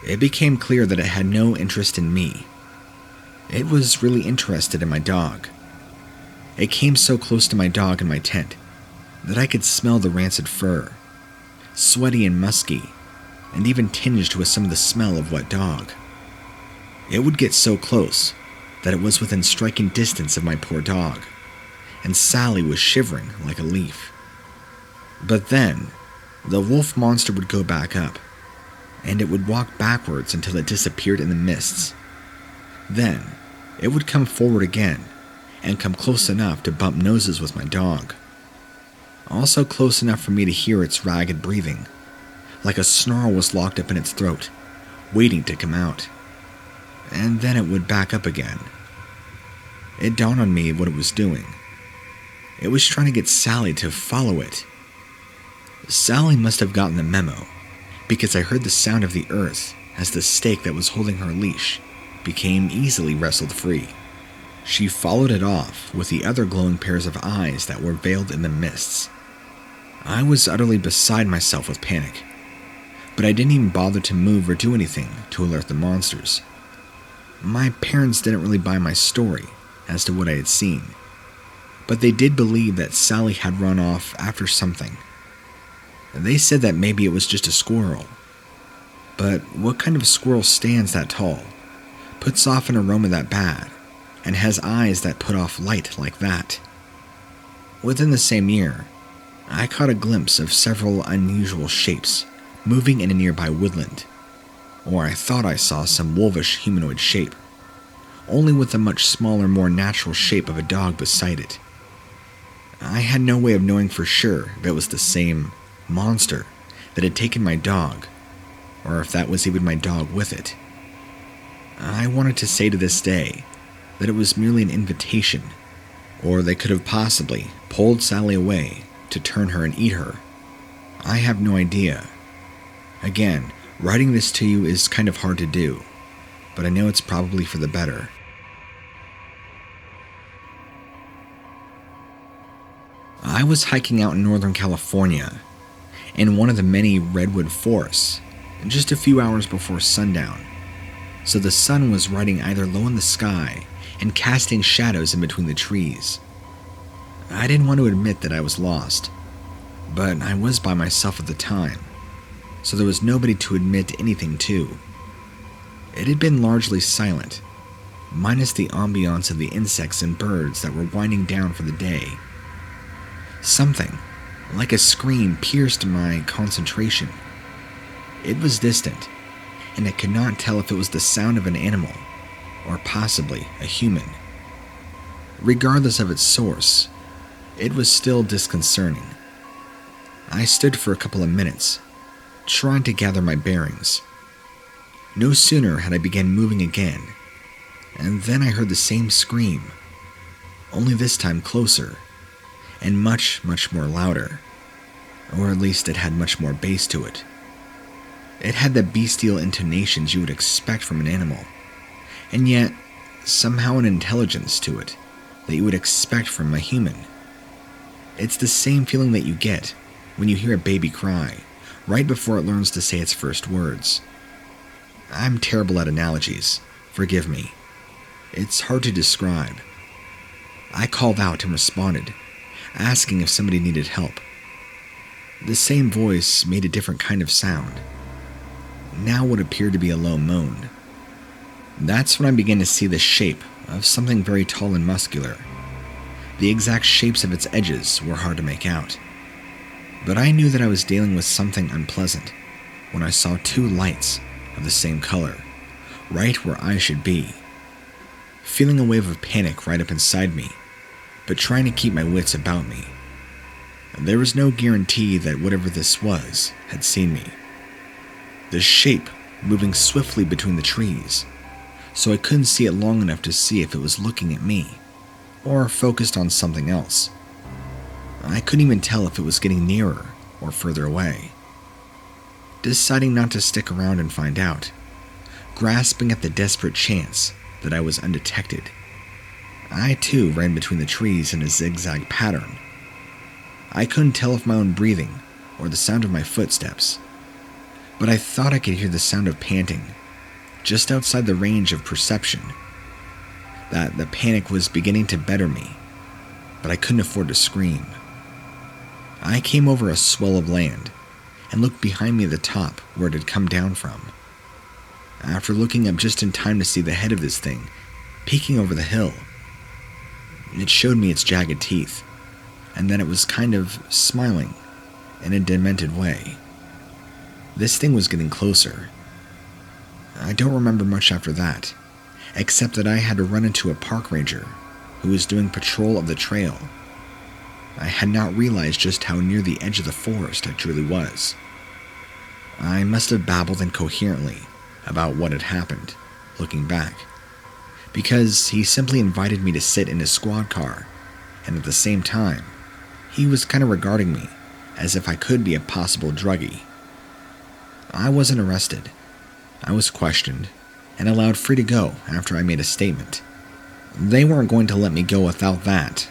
It became clear that it had no interest in me. It was really interested in my dog. It came so close to my dog in my tent that I could smell the rancid fur, sweaty and musky, and even tinged with some of the smell of wet dog. It would get so close that it was within striking distance of my poor dog, and Sally was shivering like a leaf. But then, the wolf monster would go back up, and it would walk backwards until it disappeared in the mists. Then, it would come forward again, and come close enough to bump noses with my dog. Also close enough for me to hear its ragged breathing, like a snarl was locked up in its throat, waiting to come out. And then it would back up again. It dawned on me what it was doing. It was trying to get Sally to follow it. Sally must have gotten the memo, because I heard the sound of the earth as the stake that was holding her leash became easily wrestled free. She followed it off with the other glowing pairs of eyes that were veiled in the mists. I was utterly beside myself with panic, but I didn't even bother to move or do anything to alert the monsters. My parents didn't really buy my story as to what I had seen, but they did believe that Sally had run off after something. They said that maybe it was just a squirrel. But what kind of squirrel stands that tall, puts off an aroma that bad, and has eyes that put off light like that? Within the same year, I caught a glimpse of several unusual shapes moving in a nearby woodland, or I thought I saw some wolvish humanoid shape, only with a much smaller, more natural shape of a dog beside it. I had no way of knowing for sure if it was the same monster that had taken my dog, or if that was even my dog with it. I wanted to say to this day that it was merely an invitation, or they could have possibly pulled Sally away to turn her and eat her. I have no idea. Again, writing this to you is kind of hard to do, but I know it's probably for the better. I was hiking out in Northern California, in one of the many redwood forests, just a few hours before sundown, so the sun was riding either low in the sky and casting shadows in between the trees. I didn't want to admit that I was lost, but I was by myself at the time, so there was nobody to admit anything to. It had been largely silent, minus the ambiance of the insects and birds that were winding down for the day. Something, like a scream, pierced my concentration. It was distant, and I could not tell if it was the sound of an animal, or possibly a human. Regardless of its source, it was still disconcerting. I stood for a couple of minutes, trying to gather my bearings. No sooner had I begun moving again, and then I heard the same scream, only this time closer, and much, much more louder, or at least it had much more bass to it. It had the bestial intonations you would expect from an animal, and yet somehow an intelligence to it that you would expect from a human. It's the same feeling that you get when you hear a baby cry right before it learns to say its first words. I'm terrible at analogies, forgive me. It's hard to describe. I called out and responded, asking if somebody needed help. The same voice made a different kind of sound, now what appeared to be a low moan. That's when I began to see the shape of something very tall and muscular. The exact shapes of its edges were hard to make out, but I knew that I was dealing with something unpleasant when I saw two lights of the same color, right where I should be. feeling a wave of panic right up inside me, but trying to keep my wits about me. There was no guarantee that whatever this was had seen me. The shape moving swiftly between the trees, so I couldn't see it long enough to see if it was looking at me or focused on something else. I couldn't even tell if it was getting nearer or further away. Deciding not to stick around and find out, grasping at the desperate chance that I was undetected, I too ran between the trees in a zigzag pattern. I couldn't tell if my own breathing or the sound of my footsteps, but I thought I could hear the sound of panting just outside the range of perception. That the panic was beginning to better me, but I couldn't afford to scream. I came over a swell of land and looked behind me at the top where it had come down from. After looking up just in time to see the head of this thing peeking over the hill, it showed me its jagged teeth, and then it was kind of smiling in a demented way. This thing was getting closer. I don't remember much after that, except that I had to run into a park ranger who was doing patrol of the trail. I had not realized just how near the edge of the forest I truly was. I must have babbled incoherently about what had happened, looking back, because he simply invited me to sit in his squad car, and at the same time, he was kind of regarding me as if I could be a possible druggie. I wasn't arrested. I was questioned and allowed free to go after I made a statement. They weren't going to let me go without that,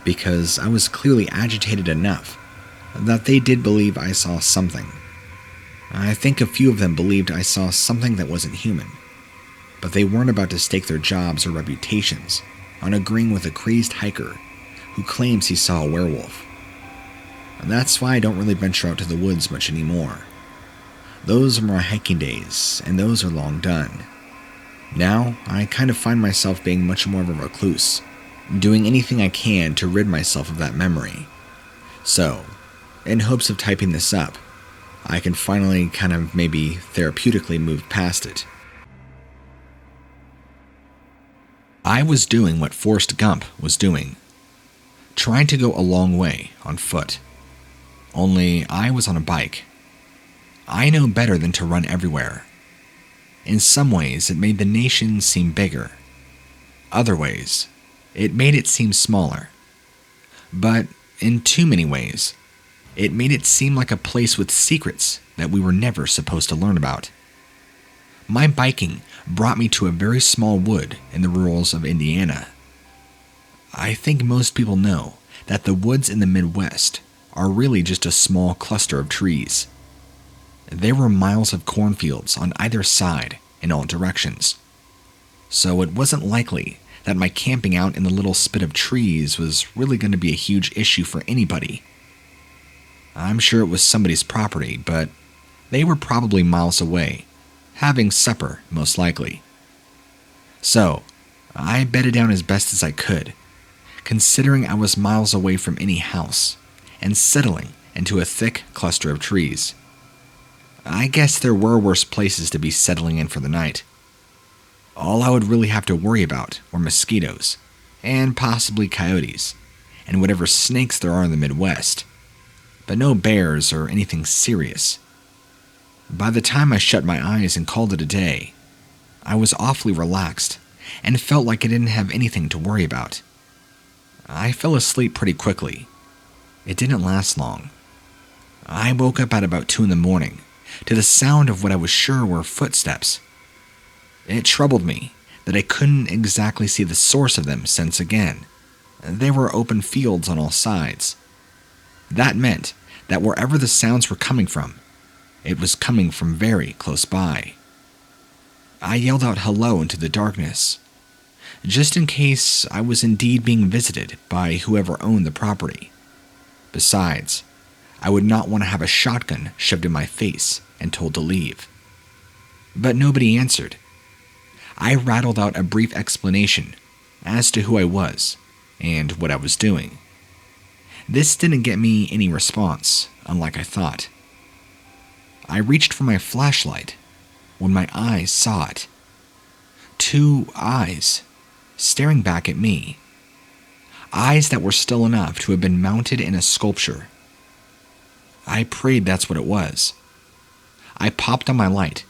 because I was clearly agitated enough that they did believe I saw something. I think a few of them believed I saw something that wasn't human, but they weren't about to stake their jobs or reputations on agreeing with a crazed hiker who claims he saw a werewolf. And that's why I don't really venture out to the woods much anymore. Those are my hiking days, and those are long done. Now, I kind of find myself being much more of a recluse, doing anything I can to rid myself of that memory. So, in hopes of typing this up, I can finally kind of maybe therapeutically move past it. I was doing what Forrest Gump was doing, trying to go a long way on foot. Only I was on a bike. I know better than to run everywhere. In some ways, it made the nation seem bigger. Other ways, it made it seem smaller. But in too many ways, it made it seem like a place with secrets that we were never supposed to learn about. My biking brought me to a very small wood in the rurals of Indiana. I think most people know that the woods in the Midwest are really just a small cluster of trees. There were miles of cornfields on either side in all directions, so it wasn't likely that my camping out in the little spit of trees was really going to be a huge issue for anybody. I'm sure it was somebody's property, but they were probably miles away, having supper most likely. So, I bedded down as best as I could, considering I was miles away from any house, and settling into a thick cluster of trees. I guess there were worse places to be settling in for the night. All I would really have to worry about were mosquitoes, and possibly coyotes, and whatever snakes there are in the Midwest, but no bears or anything serious. By the time I shut my eyes and called it a day, I was awfully relaxed and felt like I didn't have anything to worry about. I fell asleep pretty quickly. It didn't last long. I woke up at about 2 a.m. to the sound of what I was sure were footsteps. It troubled me that I couldn't exactly see the source of them since, again, there were open fields on all sides. That meant that wherever the sounds were coming from, it was coming from very close by. I yelled out hello into the darkness, just in case I was indeed being visited by whoever owned the property. Besides, I would not want to have a shotgun shoved in my face and told to leave. But nobody answered. I rattled out a brief explanation as to who I was and what I was doing. This didn't get me any response, unlike I thought. I reached for my flashlight when my eyes saw it. 2 eyes, staring back at me. Eyes that were still enough to have been mounted in a sculpture. I prayed that's what it was. I popped on my light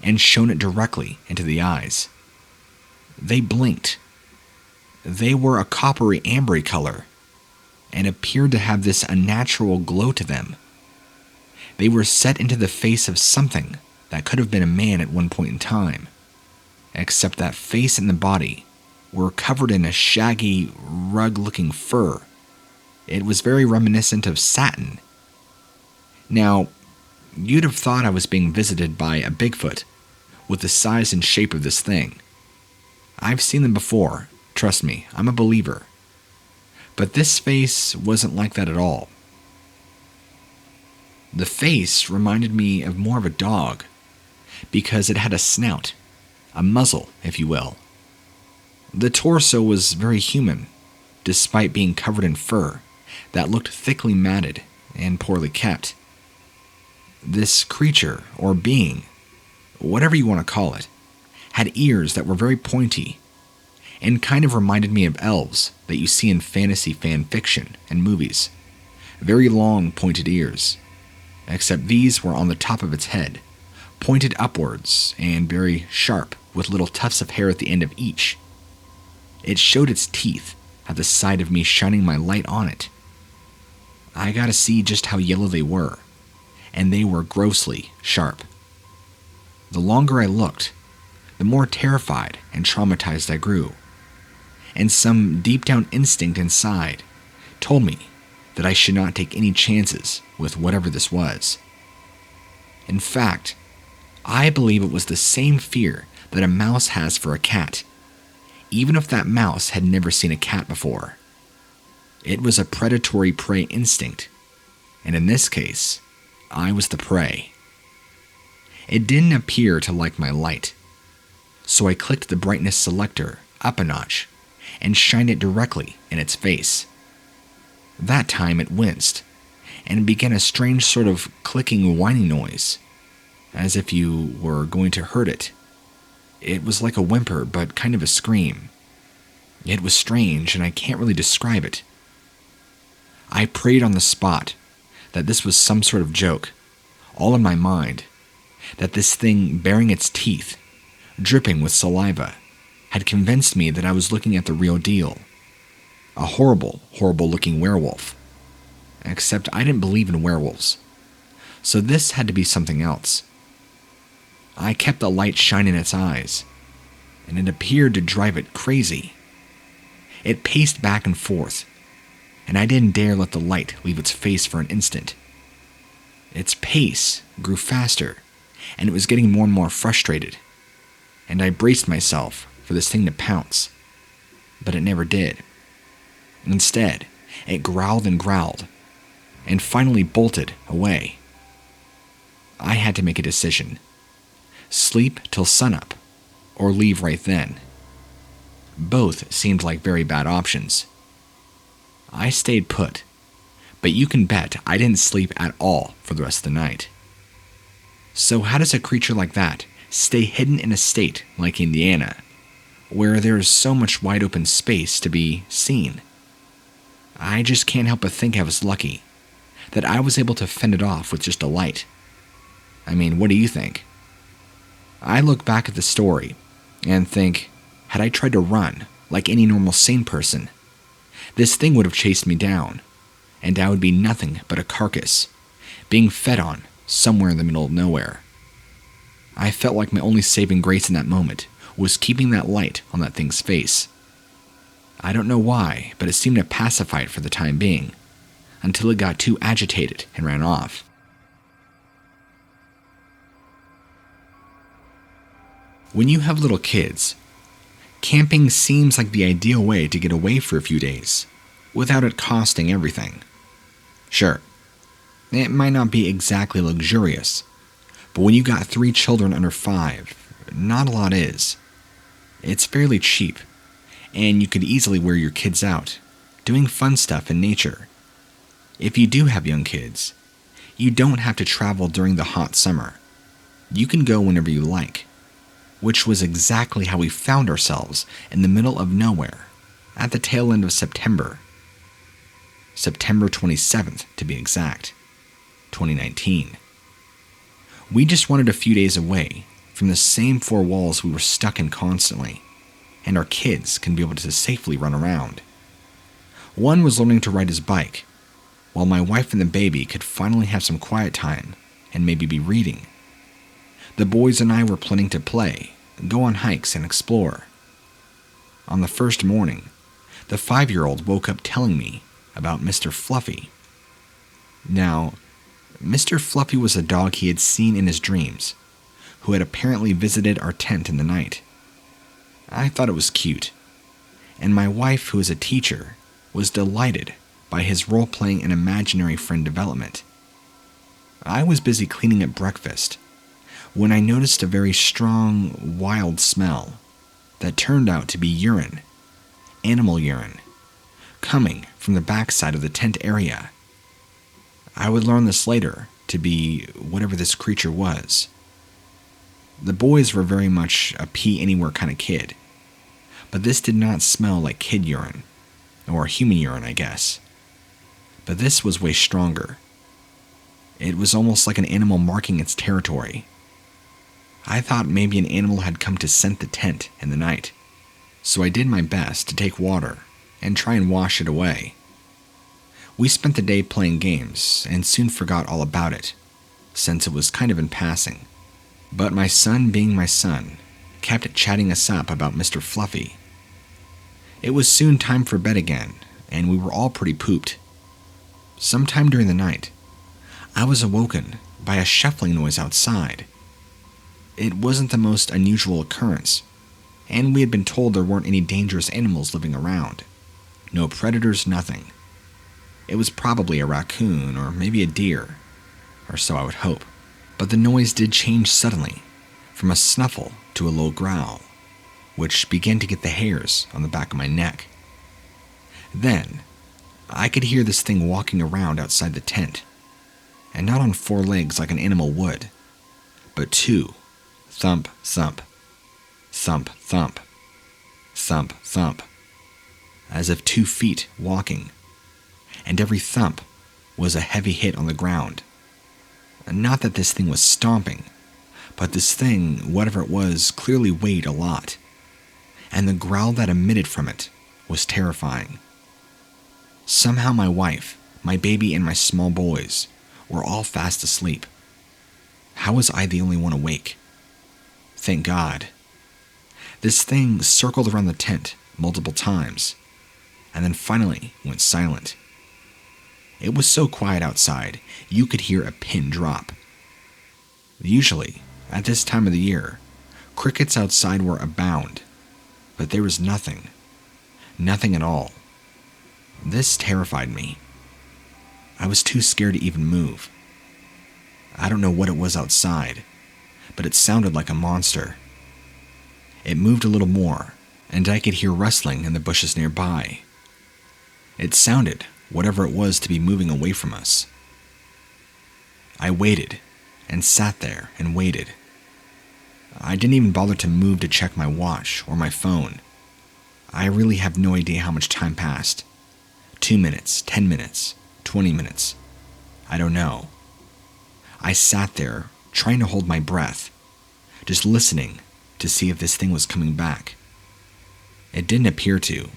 and shone it directly into the eyes. They blinked. They were a coppery ambery color and appeared to have this unnatural glow to them. They were set into the face of something that could have been a man at one point in time, except that face and the body were covered in a shaggy, rug-looking fur. It was very reminiscent of satin. Now, you'd have thought I was being visited by a Bigfoot with the size and shape of this thing. I've seen them before, trust me, I'm a believer. But this face wasn't like that at all. The face reminded me of more of a dog, because it had a snout, a muzzle, if you will. The torso was very human, despite being covered in fur that looked thickly matted and poorly kept. This creature, or being, whatever you want to call it, had ears that were very pointy and kind of reminded me of elves that you see in fantasy fan fiction and movies. Very long, pointed ears, except these were on the top of its head, pointed upwards and very sharp with little tufts of hair at the end of each. It showed its teeth at the sight of me shining my light on it. I got to see just how yellow they were, and they were grossly sharp. The longer I looked, the more terrified and traumatized I grew, and some deep down instinct inside told me that I should not take any chances with whatever this was. In fact, I believe it was the same fear that a mouse has for a cat, even if that mouse had never seen a cat before. It was a predatory prey instinct, and in this case, I was the prey. It didn't appear to like my light, so I clicked the brightness selector up a notch and shined it directly in its face. That time it winced and began a strange sort of clicking whining noise, as if you were going to hurt it. It was like a whimper, but kind of a scream. It was strange, and I can't really describe it. I prayed on the spot that this was some sort of joke, all in my mind, that this thing baring its teeth, dripping with saliva, had convinced me that I was looking at the real deal. A horrible, horrible looking werewolf. Except I didn't believe in werewolves, so this had to be something else. I kept the light shining in its eyes, and it appeared to drive it crazy. It paced back and forth, and I didn't dare let the light leave its face for an instant. Its pace grew faster, and it was getting more and more frustrated, and I braced myself for this thing to pounce, but it never did. Instead, it growled and finally bolted away. I had to make a decision. Sleep till sunup, or leave right then. Both seemed like very bad options. I stayed put, but you can bet I didn't sleep at all for the rest of the night. So how does a creature like that stay hidden in a state like Indiana, where there is so much wide open space to be seen? I just can't help but think I was lucky that I was able to fend it off with just a light. I mean, what do you think? I look back at the story and think, had I tried to run like any normal sane person, this thing would have chased me down, and I would be nothing but a carcass, being fed on somewhere in the middle of nowhere. I felt like my only saving grace in that moment was keeping that light on that thing's face. I don't know why, but it seemed to pacify it for the time being, until it got too agitated and ran off. When you have little kids, camping seems like the ideal way to get away for a few days, without it costing everything. Sure, it might not be exactly luxurious, but when you got 3 children under 5, not a lot is. It's fairly cheap, and you could easily wear your kids out, doing fun stuff in nature. If you do have young kids, you don't have to travel during the hot summer. You can go whenever you like, which was exactly how we found ourselves in the middle of nowhere at the tail end of September 27th to be exact, 2019. We just wanted a few days away from the same four walls we were stuck in constantly, and our kids can be able to safely run around. One was learning to ride his bike, while my wife and the baby could finally have some quiet time and maybe be reading. The boys and I were planning to play, go on hikes, and explore. On the first morning, the 5-year-old woke up telling me about Mr. Fluffy. Now, Mr. Fluffy was a dog he had seen in his dreams, who had apparently visited our tent in the night. I thought it was cute, and my wife, who is a teacher, was delighted by his role-playing and imaginary friend development. I was busy cleaning up breakfast when I noticed a very strong, wild smell that turned out to be urine, animal urine, coming from the backside of the tent area. I would learn this later to be whatever this creature was. The boys were very much a pee anywhere kind of kid, but this did not smell like kid urine, or human urine, I guess. But this was way stronger. It was almost like an animal marking its territory. I thought maybe an animal had come to scent the tent in the night, so I did my best to take water and try and wash it away. We spent the day playing games and soon forgot all about it, since it was kind of in passing. But my son, being my son, kept chatting us up about Mr. Fluffy. It was soon time for bed again, and we were all pretty pooped. Sometime during the night, I was awoken by a shuffling noise outside. It wasn't the most unusual occurrence, and we had been told there weren't any dangerous animals living around. No predators, nothing. It was probably a raccoon or maybe a deer, or so I would hope. But the noise did change suddenly, from a snuffle to a low growl, which began to get the hairs on the back of my neck. Then, I could hear this thing walking around outside the tent, and not on 4 legs like an animal would, but 2, thump, thump, thump, thump, thump, thump, as if 2 feet walking, and every thump was a heavy hit on the ground. Not that this thing was stomping, but this thing, whatever it was, clearly weighed a lot, and the growl that emitted from it was terrifying. Somehow my wife, my baby, and my small boys were all fast asleep. How was I the only one awake? Thank God. This thing circled around the tent multiple times, and then finally went silent. It was so quiet outside, you could hear a pin drop. Usually, at this time of the year, crickets outside were abound, but there was nothing. Nothing at all. This terrified me. I was too scared to even move. I don't know what it was outside, but it sounded like a monster. It moved a little more, and I could hear rustling in the bushes nearby. It sounded, whatever it was, to be moving away from us. I waited, and sat there and waited. I didn't even bother to move to check my watch or my phone. I really have no idea how much time passed. 2 minutes, 10 minutes, 20 minutes. I don't know. I sat there, trying to hold my breath, just listening to see if this thing was coming back. It didn't appear to,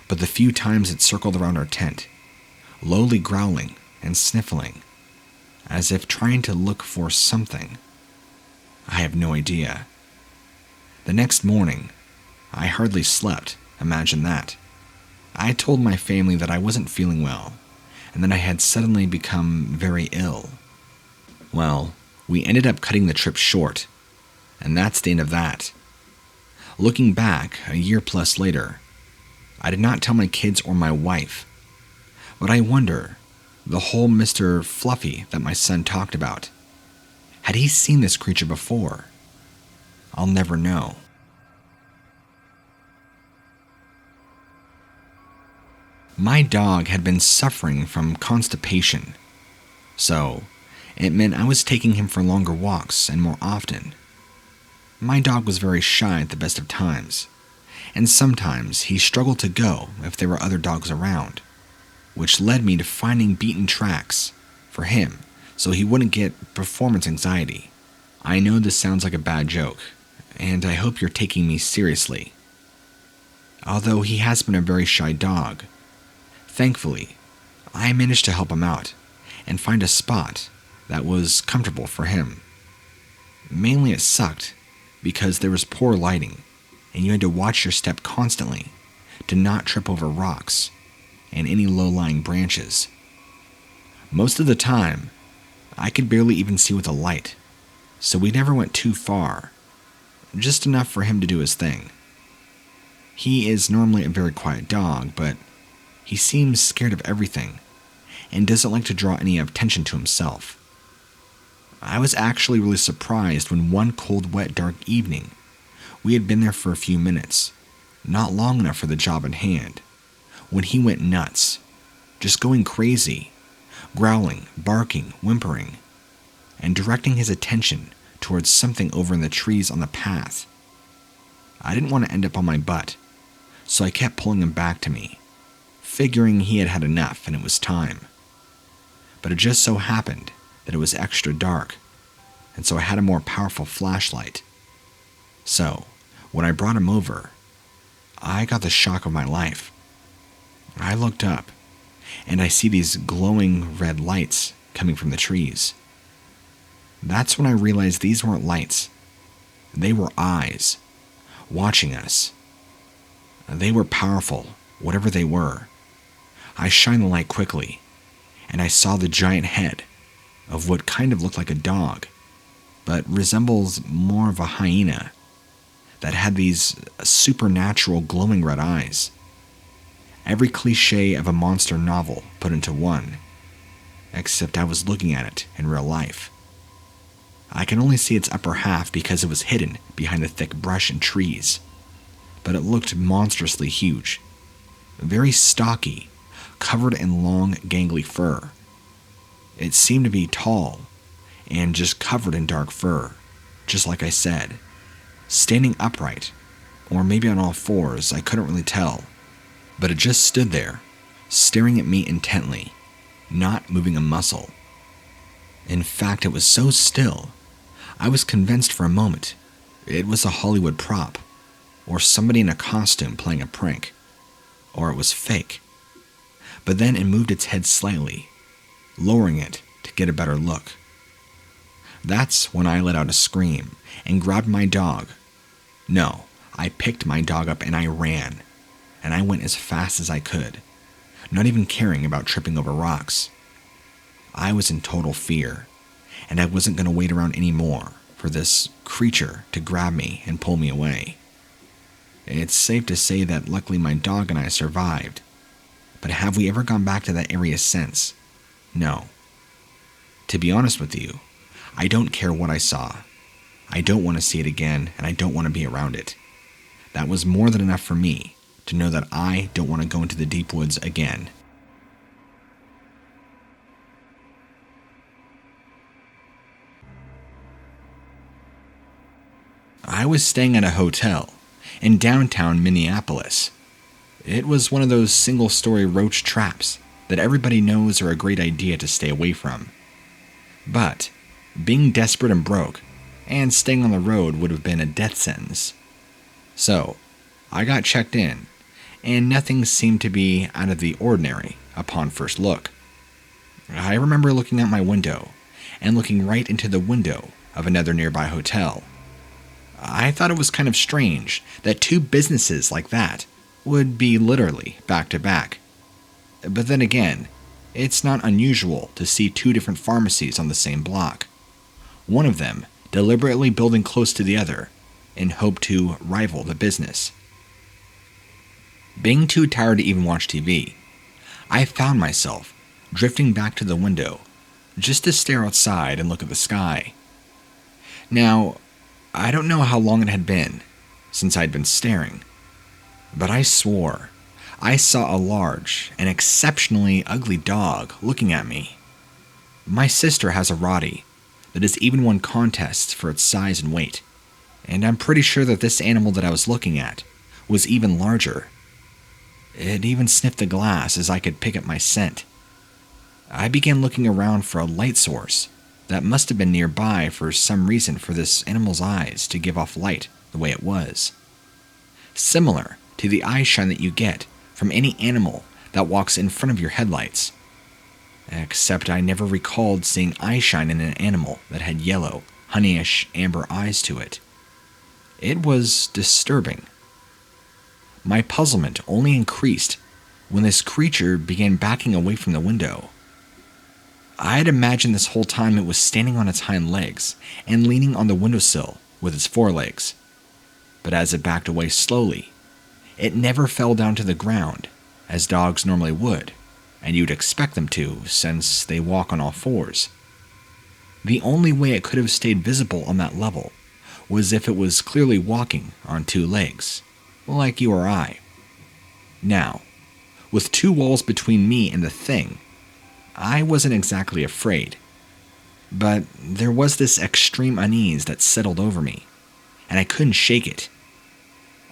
but the few times it circled around our tent, lowly growling and sniffling, as if trying to look for something. I have no idea. The next morning, I hardly slept, imagine that. I told my family that I wasn't feeling well, and that I had suddenly become very ill. Well, we ended up cutting the trip short, and that's the end of that. Looking back, a year plus later, I did not tell my kids or my wife, but I wonder, the whole Mr. Fluffy that my son talked about, had he seen this creature before? I'll never know. My dog had been suffering from constipation, so it meant I was taking him for longer walks and more often. My dog was very shy at the best of times, and sometimes he struggled to go if there were other dogs around, which led me to finding beaten tracks for him so he wouldn't get performance anxiety. I know this sounds like a bad joke, and I hope you're taking me seriously. Although he has been a very shy dog, thankfully, I managed to help him out and find a spot that was comfortable for him. Mainly it sucked because there was poor lighting and you had to watch your step constantly to not trip over rocks and any low-lying branches. Most of the time, I could barely even see with a light, so we never went too far, just enough for him to do his thing. He is normally a very quiet dog, but he seems scared of everything and doesn't like to draw any attention to himself. I was actually really surprised when one cold, wet, dark evening, we had been there for a few minutes, not long enough for the job in hand, when he went nuts, just going crazy, growling, barking, whimpering, and directing his attention towards something over in the trees on the path. I didn't want to end up on my butt, so I kept pulling him back to me, figuring he had had enough and it was time. But it just so happened that it was extra dark, and so I had a more powerful flashlight. So, when I brought him over, I got the shock of my life. I looked up, and I see these glowing red lights coming from the trees. That's when I realized these weren't lights. They were eyes, watching us. They were powerful, whatever they were. I shined the light quickly, and I saw the giant head of what kind of looked like a dog, but resembles more of a hyena, that had these supernatural glowing red eyes. Every cliche of a monster novel put into one, except I was looking at it in real life. I can only see its upper half because it was hidden behind the thick brush and trees, but it looked monstrously huge, very stocky, covered in long, gangly fur. It seemed to be tall and just covered in dark fur, just like I said, standing upright, or maybe on all fours, I couldn't really tell, but it just stood there, staring at me intently, not moving a muscle. In fact, it was so still, I was convinced for a moment it was a Hollywood prop, or somebody in a costume playing a prank, or it was fake. But then it moved its head slightly, lowering it to get a better look. That's when I let out a scream and grabbed my dog. No, I picked my dog up and I ran, and I went as fast as I could, not even caring about tripping over rocks. I was in total fear, and I wasn't going to wait around anymore for this creature to grab me and pull me away. It's safe to say that luckily my dog and I survived, but have we ever gone back to that area since? No. To be honest with you, I don't care what I saw. I don't want to see it again, and I don't want to be around it. That was more than enough for me to know that I don't want to go into the deep woods again. I was staying at a hotel in downtown Minneapolis. It was one of those single-story roach traps that everybody knows are a great idea to stay away from. But being desperate and broke, and staying on the road would have been a death sentence. So, I got checked in, and nothing seemed to be out of the ordinary upon first look. I remember looking out my window, and looking right into the window of another nearby hotel. I thought it was kind of strange that two businesses like that would be literally back to back. But then again, it's not unusual to see two different pharmacies on the same block. One of them deliberately building close to the other in hope to rival the business. Being too tired to even watch TV, I found myself drifting back to the window just to stare outside and look at the sky. Now, I don't know how long it had been since I'd been staring, but I swore I saw a large and exceptionally ugly dog looking at me. My sister has a Rottie that has even won contests for its size and weight, and I'm pretty sure that this animal that I was looking at was even larger. It even sniffed the glass as I could pick up my scent. I began looking around for a light source that must have been nearby for some reason for this animal's eyes to give off light the way it was. Similar to the eye shine that you get from any animal that walks in front of your headlights. Except I never recalled seeing eye shine in an animal that had yellow, honeyish amber eyes to it. It was disturbing. My puzzlement only increased when this creature began backing away from the window. I had imagined this whole time it was standing on its hind legs and leaning on the windowsill with its forelegs. But as it backed away slowly, it never fell down to the ground, as dogs normally would, and you'd expect them to since they walk on all fours. The only way it could have stayed visible on that level was if it was clearly walking on two legs, like you or I. Now, with two walls between me and the thing, I wasn't exactly afraid, but there was this extreme unease that settled over me, and I couldn't shake it.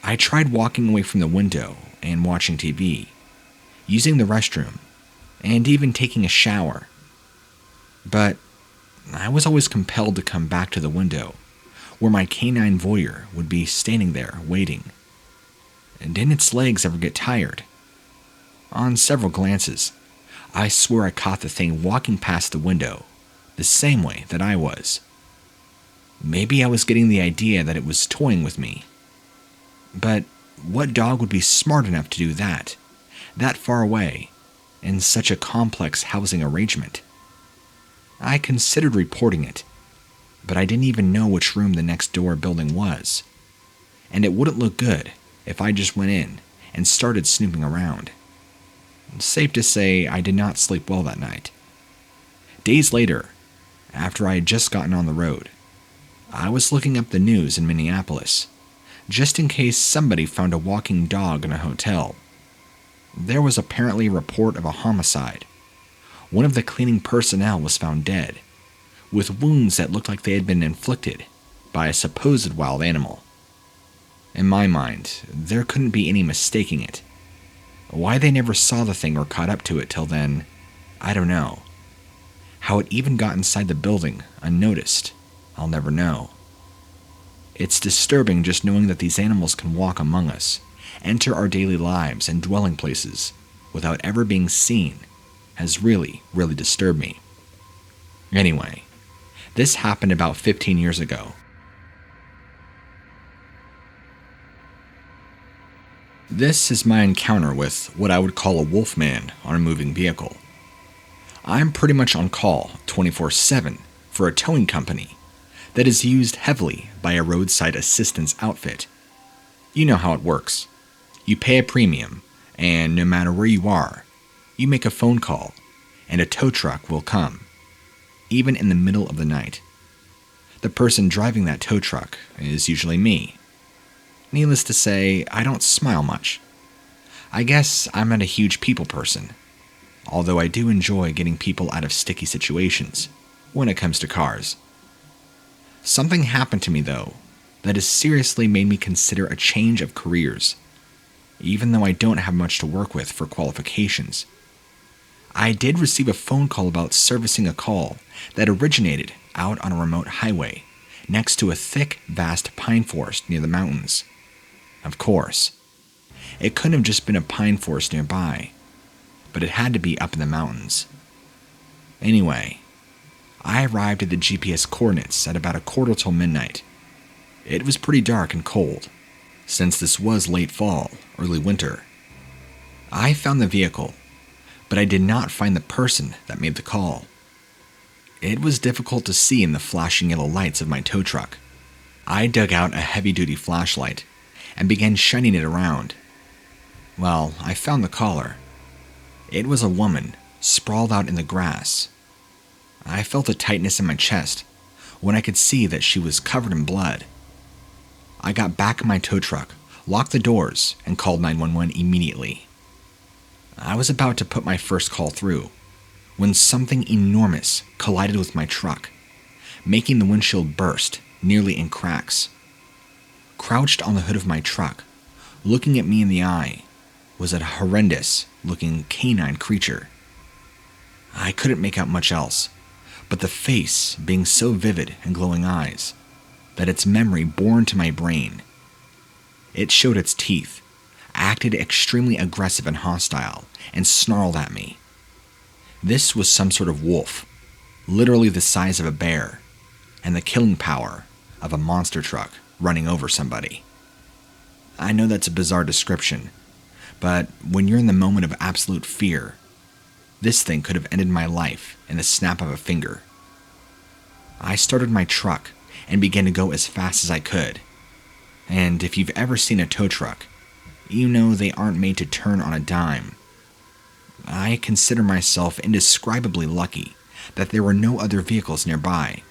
I tried walking away from the window and watching TV, using the restroom, and even taking a shower. But I was always compelled to come back to the window, where my canine voyeur would be standing there waiting. And didn't its legs ever get tired? On several glances, I swear I caught the thing walking past the window, the same way that I was. Maybe I was getting the idea that it was toying with me. But what dog would be smart enough to do that far away, in such a complex housing arrangement? I considered reporting it, but I didn't even know which room the next door building was, and it wouldn't look good if I just went in and started snooping around. Safe to say, I did not sleep well that night. Days later, after I had just gotten on the road, I was looking up the news in Minneapolis, just in case somebody found a walking dog in a hotel. There was apparently a report of a homicide. One of the cleaning personnel was found dead, with wounds that looked like they had been inflicted by a supposed wild animal. In my mind, there couldn't be any mistaking it. Why they never saw the thing or caught up to it till then, I don't know. How it even got inside the building unnoticed, I'll never know. It's disturbing just knowing that these animals can walk among us, enter our daily lives and dwelling places without ever being seen has really disturbed me. Anyway, this happened about 15 years ago. This is my encounter with what I would call a wolfman on a moving vehicle. I'm pretty much on call 24/7 for a towing company that is used heavily by a roadside assistance outfit. You know how it works. You pay a premium, and no matter where you are, you make a phone call, and a tow truck will come, even in the middle of the night. The person driving that tow truck is usually me. Needless to say, I don't smile much. I guess I'm not a huge people person, although I do enjoy getting people out of sticky situations when it comes to cars. Something happened to me, though, that has seriously made me consider a change of careers, even though I don't have much to work with for qualifications. I did receive a phone call about servicing a call that originated out on a remote highway next to a thick, vast pine forest near the mountains. Of course, it couldn't have just been a pine forest nearby, but it had to be up in the mountains. Anyway, I arrived at the GPS coordinates at about 1:15 till midnight. It was pretty dark and cold, since this was late fall, early winter. I found the vehicle, but I did not find the person that made the call. It was difficult to see in the flashing yellow lights of my tow truck. I dug out a heavy-duty flashlight and began shining it around. Well, I found the caller. It was a woman, sprawled out in the grass. I felt a tightness in my chest when I could see that she was covered in blood. I got back in my tow truck, locked the doors, and called 911 immediately. I was about to put my first call through when something enormous collided with my truck, making the windshield burst nearly in cracks. Crouched on the hood of my truck, looking at me in the eye, was a horrendous-looking canine creature. I couldn't make out much else, but the face being so vivid and glowing eyes that its memory bore into my brain. It showed its teeth, acted extremely aggressive and hostile, and snarled at me. This was some sort of wolf, literally the size of a bear, and the killing power of a monster truck running over somebody. I know that's a bizarre description, but when you're in the moment of absolute fear, this thing could have ended my life in the snap of a finger. I started my truck and began to go as fast as I could. And if you've ever seen a tow truck, you know they aren't made to turn on a dime. I consider myself indescribably lucky that there were no other vehicles nearby.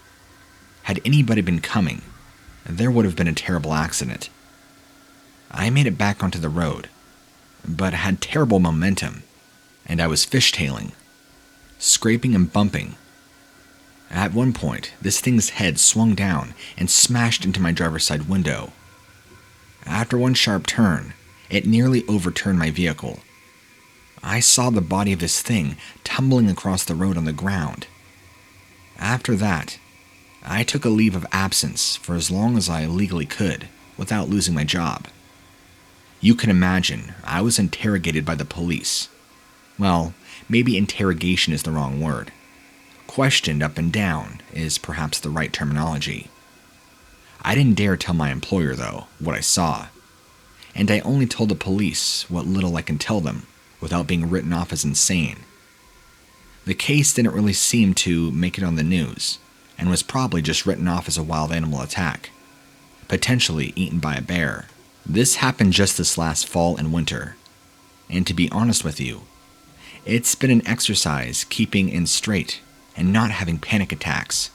Had anybody been coming, there would have been a terrible accident. I made it back onto the road, but had terrible momentum, and I was fishtailing, scraping and bumping. At one point, this thing's head swung down and smashed into my driver's side window. After one sharp turn, it nearly overturned my vehicle. I saw the body of this thing tumbling across the road on the ground. After that, I took a leave of absence for as long as I legally could without losing my job. You can imagine I was interrogated by the police. Well, maybe interrogation is the wrong word. Questioned up and down is perhaps the right terminology. I didn't dare tell my employer, though, what I saw, and I only told the police what little I can tell them without being written off as insane. The case didn't really seem to make it on the news, and was probably just written off as a wild animal attack, potentially eaten by a bear. This happened just this last fall and winter, and to be honest with you, it's been an exercise keeping in straight and not having panic attacks.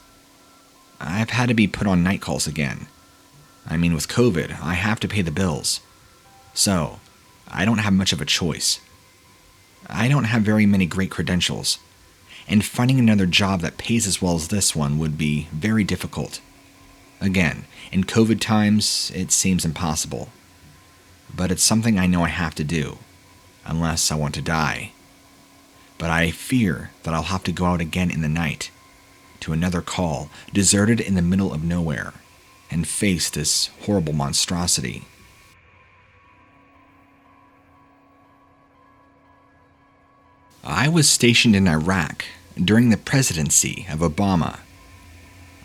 I've had to be put on night calls again. I mean, with COVID, I have to pay the bills. So, I don't have much of a choice. I don't have very many great credentials, and finding another job that pays as well as this one would be very difficult. Again, in COVID times, it seems impossible. But it's something I know I have to do, unless I want to die. But I fear that I'll have to go out again in the night, to another call, deserted in the middle of nowhere, and face this horrible monstrosity. I was stationed in Iraq during the presidency of Obama.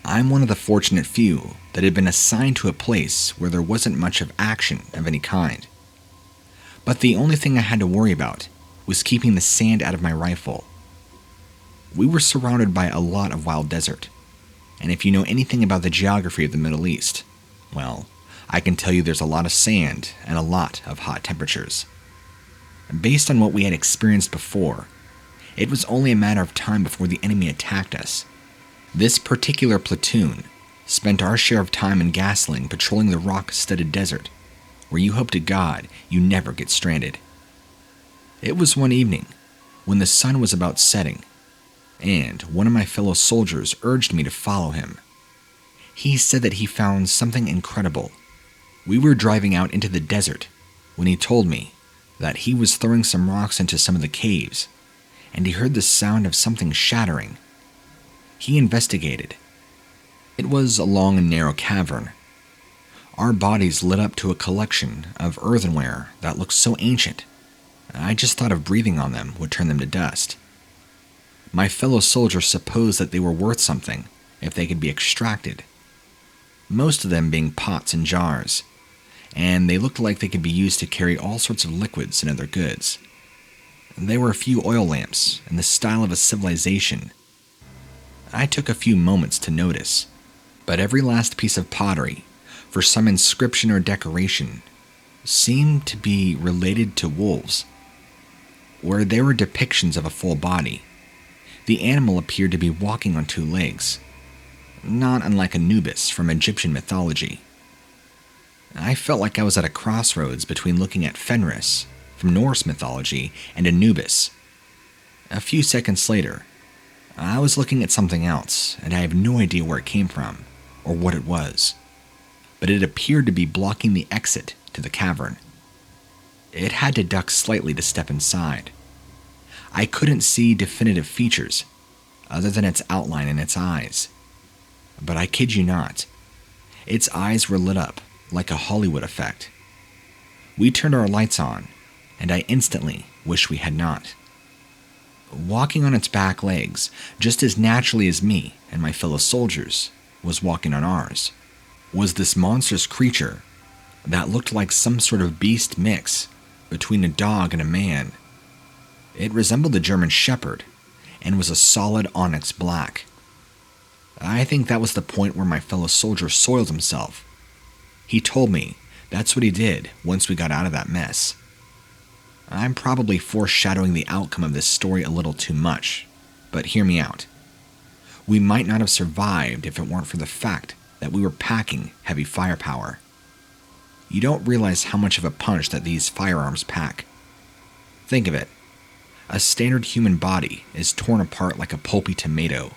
I'm one of the fortunate few that had been assigned to a place where there wasn't much of action of any kind. But the only thing I had to worry about was keeping the sand out of my rifle. We were surrounded by a lot of wild desert, and if you know anything about the geography of the Middle East, well, I can tell you there's a lot of sand and a lot of hot temperatures. Based on what we had experienced before, it was only a matter of time before the enemy attacked us. This particular platoon spent our share of time in Gasling patrolling the rock-studded desert, where you hope to God you never get stranded. It was one evening, when the sun was about setting, and one of my fellow soldiers urged me to follow him. He said that he found something incredible. We were driving out into the desert when he told me that he was throwing some rocks into some of the caves, and he heard the sound of something shattering. He investigated. It was a long and narrow cavern. Our bodies lit up to a collection of earthenware that looked so ancient, I just thought of breathing on them would turn them to dust. My fellow soldiers supposed that they were worth something if they could be extracted, most of them being pots and jars, and they looked like they could be used to carry all sorts of liquids and other goods. There were a few oil lamps in the style of a civilization. I took a few moments to notice, but every last piece of pottery, for some inscription or decoration, seemed to be related to wolves. Where there were depictions of a full body, the animal appeared to be walking on two legs, not unlike Anubis from Egyptian mythology. I felt like I was at a crossroads between looking at Fenris from Norse mythology and Anubis. A few seconds later, I was looking at something else, and I have no idea where it came from or what it was. but it appeared to be blocking the exit to the cavern. It had to duck slightly to step inside. I couldn't see definitive features, other than its outline and its eyes. But I kid you not, its eyes were lit up like a Hollywood effect. We turned our lights on, and I instantly wish we had not. Walking on its back legs, just as naturally as me and my fellow soldiers was walking on ours, was this monstrous creature that looked like some sort of beast mix between a dog and a man. It resembled a German shepherd and was a solid onyx black. I think that was the point where my fellow soldier soiled himself. He told me that's what he did once we got out of that mess. I'm probably foreshadowing the outcome of this story a little too much, but hear me out. We might not have survived if it weren't for the fact that we were packing heavy firepower. You don't realize how much of a punch that these firearms pack. Think of it. A standard human body is torn apart like a pulpy tomato.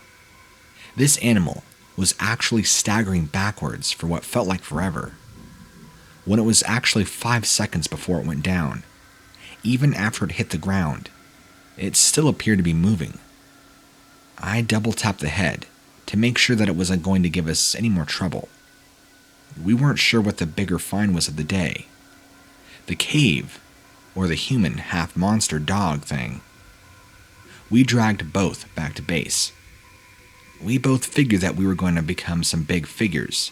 This animal was actually staggering backwards for what felt like forever, when it was actually 5 seconds before it went down. Even after it hit the ground, it still appeared to be moving. I double-tapped the head to make sure that it wasn't going to give us any more trouble. We weren't sure what the bigger find was of the day. The cave, or the human half-monster dog thing. We dragged both back to base. We both figured that we were going to become some big figures.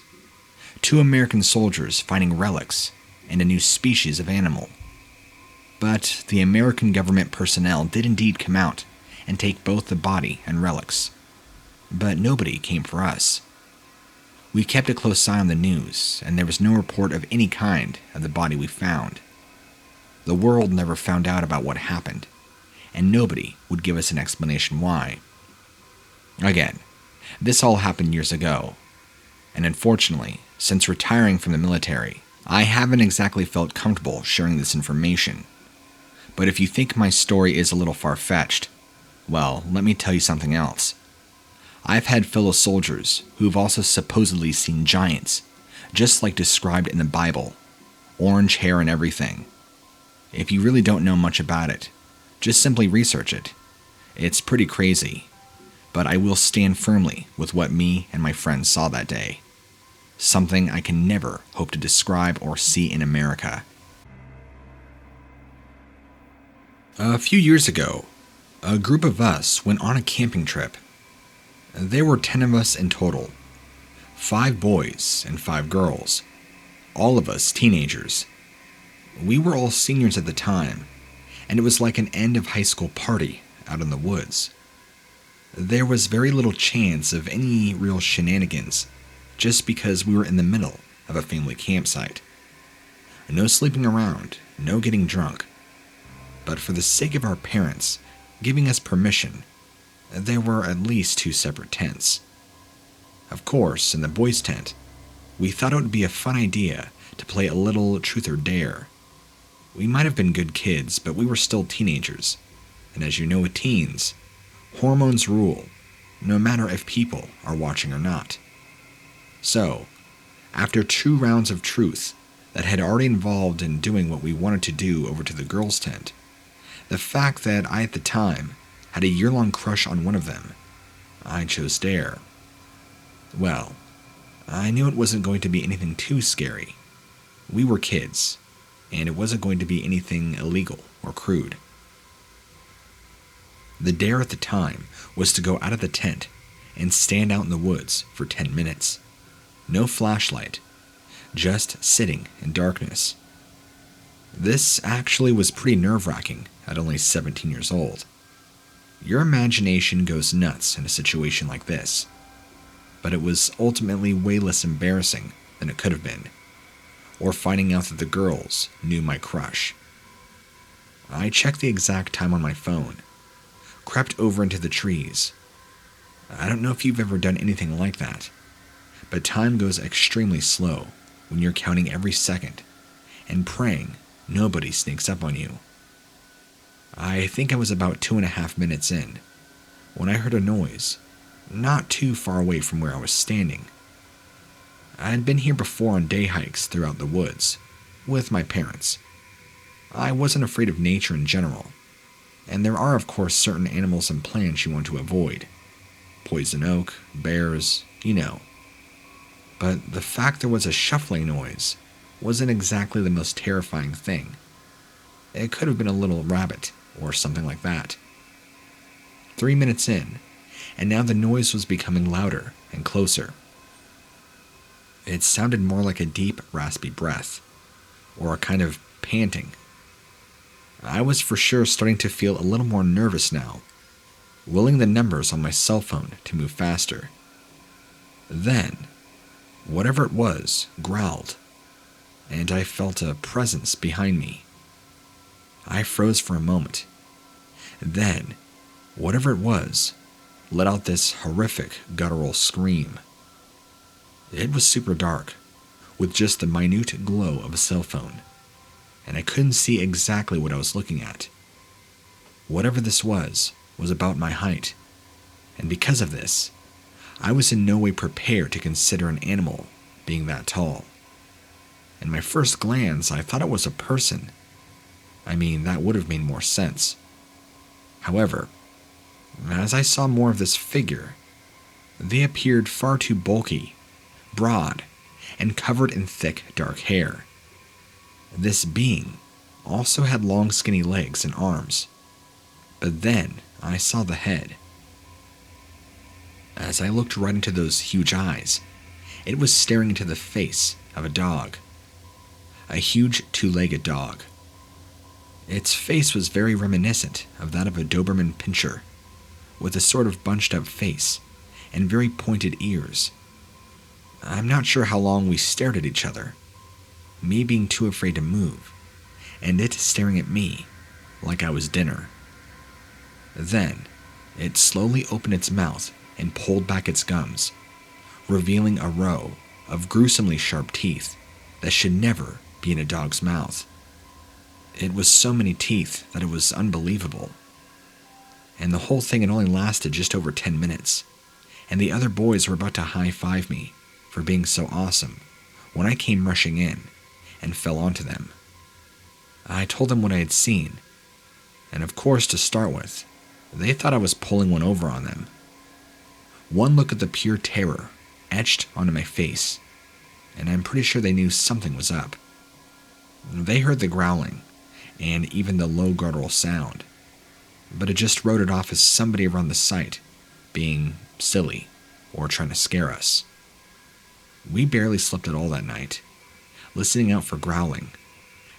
2 American soldiers finding relics and a new species of animal. But the American government personnel did indeed come out and take both the body and relics. But nobody came for us. We kept a close eye on the news, and there was no report of any kind of the body we found. The world never found out about what happened, and nobody would give us an explanation why. Again, this all happened years ago, and unfortunately, since retiring from the military, I haven't exactly felt comfortable sharing this information. But if you think my story is a little far-fetched, well, let me tell you something else. I've had fellow soldiers who've also supposedly seen giants, just like described in the Bible, orange hair and everything. If you really don't know much about it, just simply research it. It's pretty crazy, but I will stand firmly with what me and my friends saw that day. Something I can never hope to describe or see in America. A few years ago, a group of us went on a camping trip. There were 10 of us in total, 5 boys and 5 girls, all of us teenagers. We were all seniors at the time, and it was like an end of high school party out in the woods. There was very little chance of any real shenanigans, just because we were in the middle of a family campsite. No sleeping around, no getting drunk. But for the sake of our parents giving us permission, there were at least 2 separate tents. Of course, in the boys' tent, we thought it would be a fun idea to play a little truth or dare. We might have been good kids, but we were still teenagers, and as you know with teens, hormones rule, no matter if people are watching or not. So, after 2 rounds of truth that had already involved in doing what we wanted to do over to the girls' tent, the fact that I at the time had a year-long crush on one of them, I chose dare. Well, I knew it wasn't going to be anything too scary. We were kids, and it wasn't going to be anything illegal or crude. The dare at the time was to go out of the tent and stand out in the woods for 10 minutes. No flashlight, just sitting in darkness. This actually was pretty nerve-wracking at only 17 years old. Your imagination goes nuts in a situation like this, but it was ultimately way less embarrassing than it could have been, or finding out that the girls knew my crush. I checked the exact time on my phone, crept over into the trees. I don't know if you've ever done anything like that, but time goes extremely slow when you're counting every second and praying nobody sneaks up on you. I think I was about 2.5 minutes in when I heard a noise, not too far away from where I was standing. I had been here before on day hikes throughout the woods, with my parents. I wasn't afraid of nature in general, and there are of course certain animals and plants you want to avoid. Poison oak, bears, you know. But the fact there was a shuffling noise wasn't exactly the most terrifying thing. It could have been a little rabbit, or something like that. 3 minutes in, and now the noise was becoming louder and closer. It sounded more like a deep, raspy breath, or a kind of panting. I was for sure starting to feel a little more nervous now, willing the numbers on my cell phone to move faster. Then, whatever it was growled, and I felt a presence behind me. I froze for a moment. Then, whatever it was, let out this horrific guttural scream. It was super dark, with just the minute glow of a cell phone, and I couldn't see exactly what I was looking at. Whatever this was about my height, and because of this, I was in no way prepared to consider an animal being that tall. In my first glance, I thought it was a person. I mean, that would have made more sense. However, as I saw more of this figure, they appeared far too bulky, broad, and covered in thick, dark hair. This being also had long, skinny legs and arms. But then I saw the head. As I looked right into those huge eyes, it was staring into the face of a dog. A huge two-legged dog. Its face was very reminiscent of that of a Doberman Pinscher, with a sort of bunched-up face and very pointed ears. I'm not sure how long we stared at each other, me being too afraid to move, and it staring at me like I was dinner. Then, it slowly opened its mouth and pulled back its gums, revealing a row of gruesomely sharp teeth that should never be in a dog's mouth. It was so many teeth that it was unbelievable. And the whole thing had only lasted just over 10 minutes, and the other boys were about to high-five me for being so awesome when I came rushing in and fell onto them. I told them what I had seen, and of course, to start with, they thought I was pulling one over on them. One look at the pure terror etched onto my face, and I'm pretty sure they knew something was up. They heard the growling, and even the low guttural sound, but it just wrote it off as somebody around the site being silly or trying to scare us. We barely slept at all that night, listening out for growling,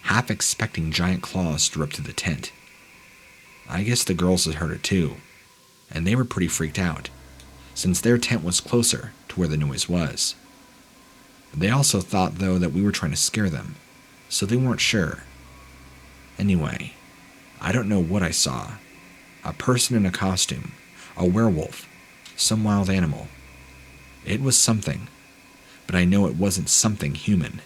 half expecting giant claws to rip through the tent. I guess the girls had heard it too, and they were pretty freaked out, since their tent was closer to where the noise was. They also thought, though, that we were trying to scare them, so they weren't sure. Anyway, I don't know what I saw. A person in a costume, a werewolf, some wild animal. It was something, but I know it wasn't something human.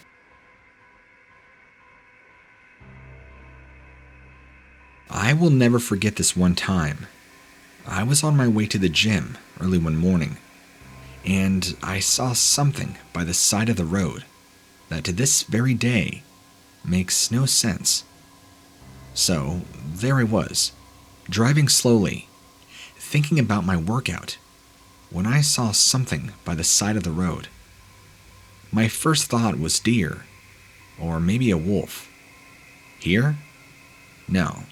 I will never forget this one time. I was on my way to the gym early one morning, and I saw something by the side of the road that to this very day makes no sense. So, there I was, driving slowly, thinking about my workout, when I saw something by the side of the road. My first thought was deer, or maybe a wolf. Here? No.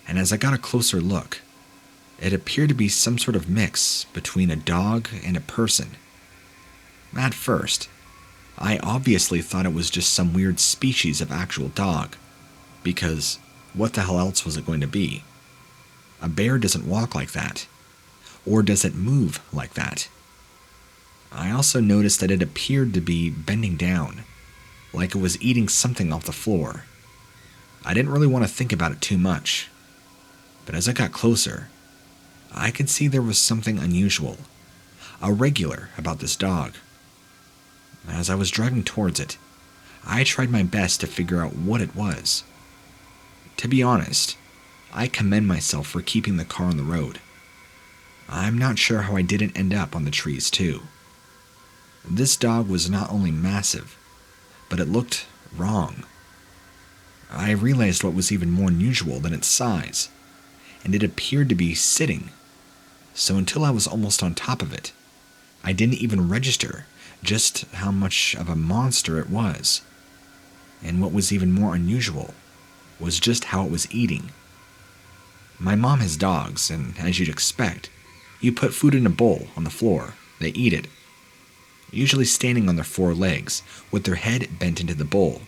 And as I got a closer look, it appeared to be some sort of mix between a dog and a person. At first, I obviously thought it was just some weird species of actual dog, because what the hell else was it going to be? A bear doesn't walk like that, or does it move like that? I also noticed that it appeared to be bending down, like it was eating something off the floor. I didn't really want to think about it too much, but as I got closer, I could see there was something unusual, irregular about this dog. As I was driving towards it, I tried my best to figure out what it was. To be honest, I commend myself for keeping the car on the road. I'm not sure how I didn't end up on the trees too. This dog was not only massive, but it looked wrong. I realized what was even more unusual than its size, and it appeared to be sitting. So until I was almost on top of it, I didn't even register just how much of a monster it was. And what was even more unusual was just how it was eating. My mom has dogs, and as you'd expect, you put food in a bowl on the floor, they eat it, usually standing on their four legs with their head bent into the bowl.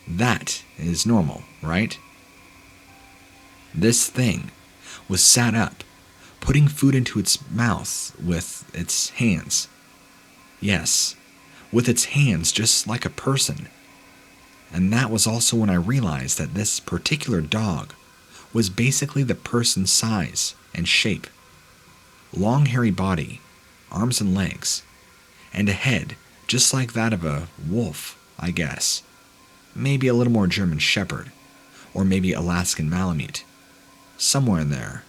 That is normal, right? This thing was sat up, putting food into its mouth with its hands. Yes, with its hands, just like a person. And that was also when I realized that this particular dog was basically the person's size and shape. Long hairy body, arms and legs, and a head just like that of a wolf, I guess. Maybe a little more German Shepherd, or maybe Alaskan Malamute. Somewhere in there.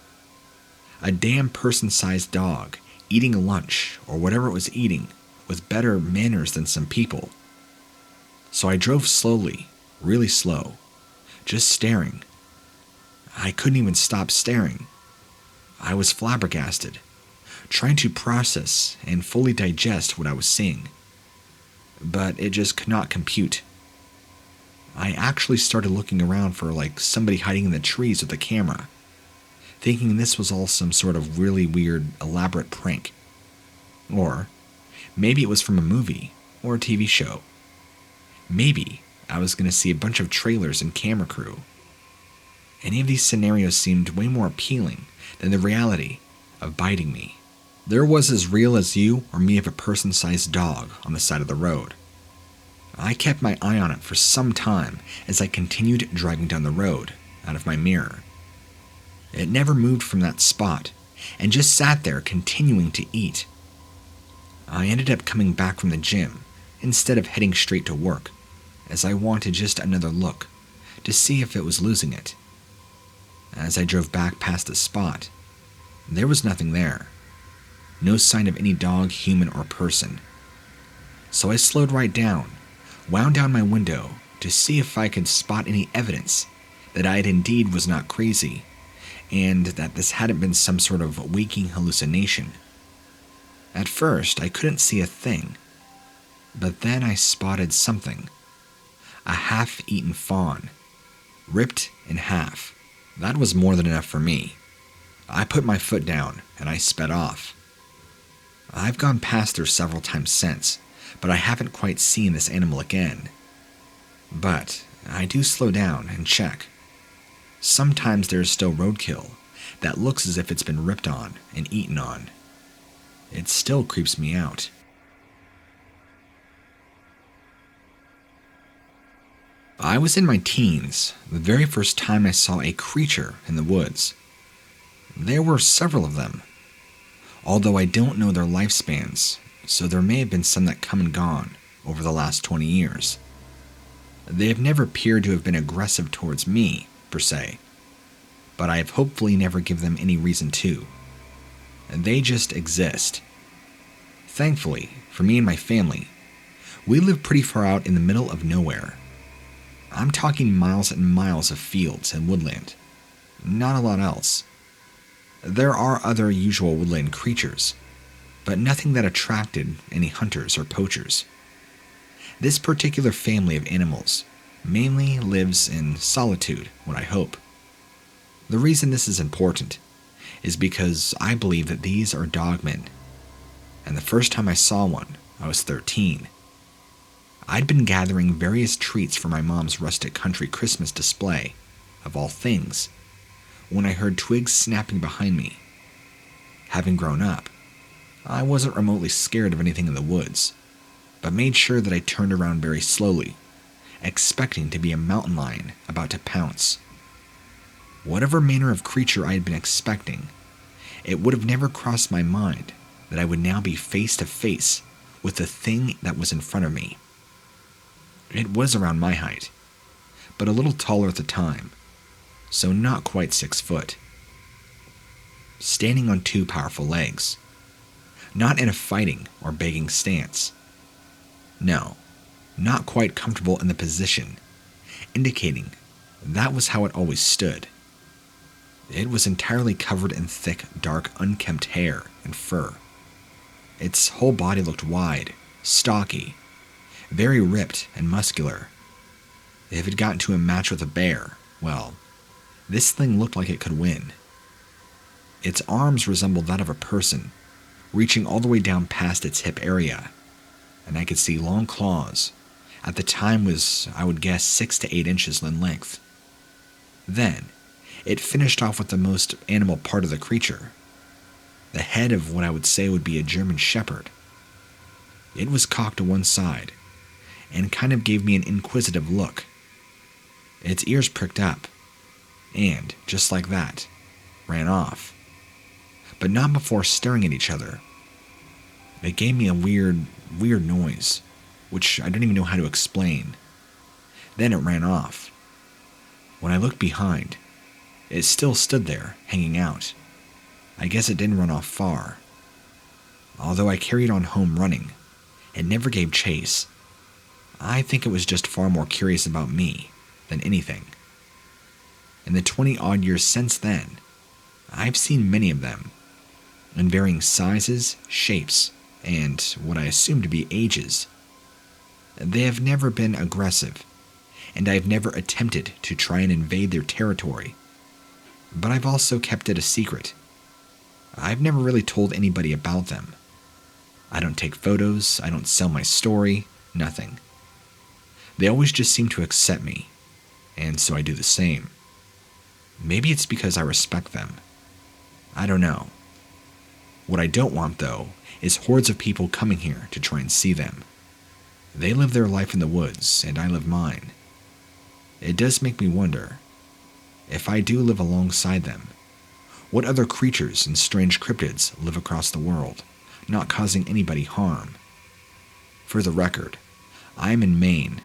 A damn person-sized dog eating lunch or whatever it was eating with better manners than some people. So I drove slowly, really slow, just staring. I couldn't even stop staring. I was flabbergasted, trying to process and fully digest what I was seeing. But it just could not compute. I actually started looking around for somebody hiding in the trees with a camera, thinking this was all some sort of really weird, elaborate prank. Or maybe it was from a movie or a TV show. Maybe I was going to see a bunch of trailers and camera crew. Any of these scenarios seemed way more appealing than the reality of biting me. There was as real as you or me of a person-sized dog on the side of the road. I kept my eye on it for some time as I continued driving down the road out of my mirror. It never moved from that spot and just sat there continuing to eat. I ended up coming back from the gym instead of heading straight to work, as I wanted just another look to see if it was losing it. As I drove back past the spot, there was nothing there. No sign of any dog, human, or person. So I slowed right down, wound down my window to see if I could spot any evidence that I indeed was not crazy, and that this hadn't been some sort of waking hallucination. At first, I couldn't see a thing, but then I spotted something. A half-eaten fawn, ripped in half. That was more than enough for me. I put my foot down, and I sped off. I've gone past there several times since, but I haven't quite seen this animal again. But I do slow down and check. Sometimes there is still roadkill that looks as if it's been ripped on and eaten on. It still creeps me out. I was in my teens the very first time I saw a creature in the woods. There were several of them, although I don't know their lifespans, so there may have been some that come and gone over the last 20 years. They have never appeared to have been aggressive towards me, per se, but I have hopefully never given them any reason to. They just exist. Thankfully, for me and my family, we live pretty far out in the middle of nowhere. I'm talking miles and miles of fields and woodland. Not a lot else. There are other usual woodland creatures, but nothing that attracted any hunters or poachers. This particular family of animals mainly lives in solitude, what I hope. The reason this is important is because I believe that these are dogmen, and the first time I saw one, I was 13. I'd been gathering various treats for my mom's rustic country Christmas display, of all things, when I heard twigs snapping behind me. Having grown up, I wasn't remotely scared of anything in the woods, but made sure that I turned around very slowly, expecting to be a mountain lion about to pounce. Whatever manner of creature I had been expecting, it would have never crossed my mind that I would now be face to face with the thing that was in front of me. It was around my height, but a little taller at the time, so not quite 6 foot. Standing on 2 powerful legs, not in a fighting or begging stance, No, not quite comfortable in the position, indicating that was how it always stood. It was entirely covered in thick, dark, unkempt hair and fur. Its whole body looked wide, stocky, very ripped and muscular. If it got into a match with a bear, well, this thing looked like it could win. Its arms resembled that of a person, reaching all the way down past its hip area, and I could see long claws. At the time was, I would guess, 6 to 8 inches in length. Then, it finished off with the most animal part of the creature, the head of what I would say would be a German shepherd. It was cocked to one side, and kind of gave me an inquisitive look. Its ears pricked up, and, just like that, ran off. But not before staring at each other. It gave me a weird noise, which I don't even know how to explain. Then it ran off. When I looked behind, it still stood there, hanging out. I guess it didn't run off far. Although I carried on home running, it never gave chase. I think it was just far more curious about me than anything. In the 20-odd years since then, I've seen many of them, in varying sizes, shapes, and what I assume to be ages. They have never been aggressive, and I've never attempted to try and invade their territory. But I've also kept it a secret. I've never really told anybody about them. I don't take photos, I don't sell my story, nothing. They always just seem to accept me, and so I do the same. Maybe it's because I respect them. I don't know. What I don't want, though, is hordes of people coming here to try and see them. They live their life in the woods, and I live mine. It does make me wonder, if I do live alongside them, what other creatures and strange cryptids live across the world, not causing anybody harm? For the record, I am in Maine,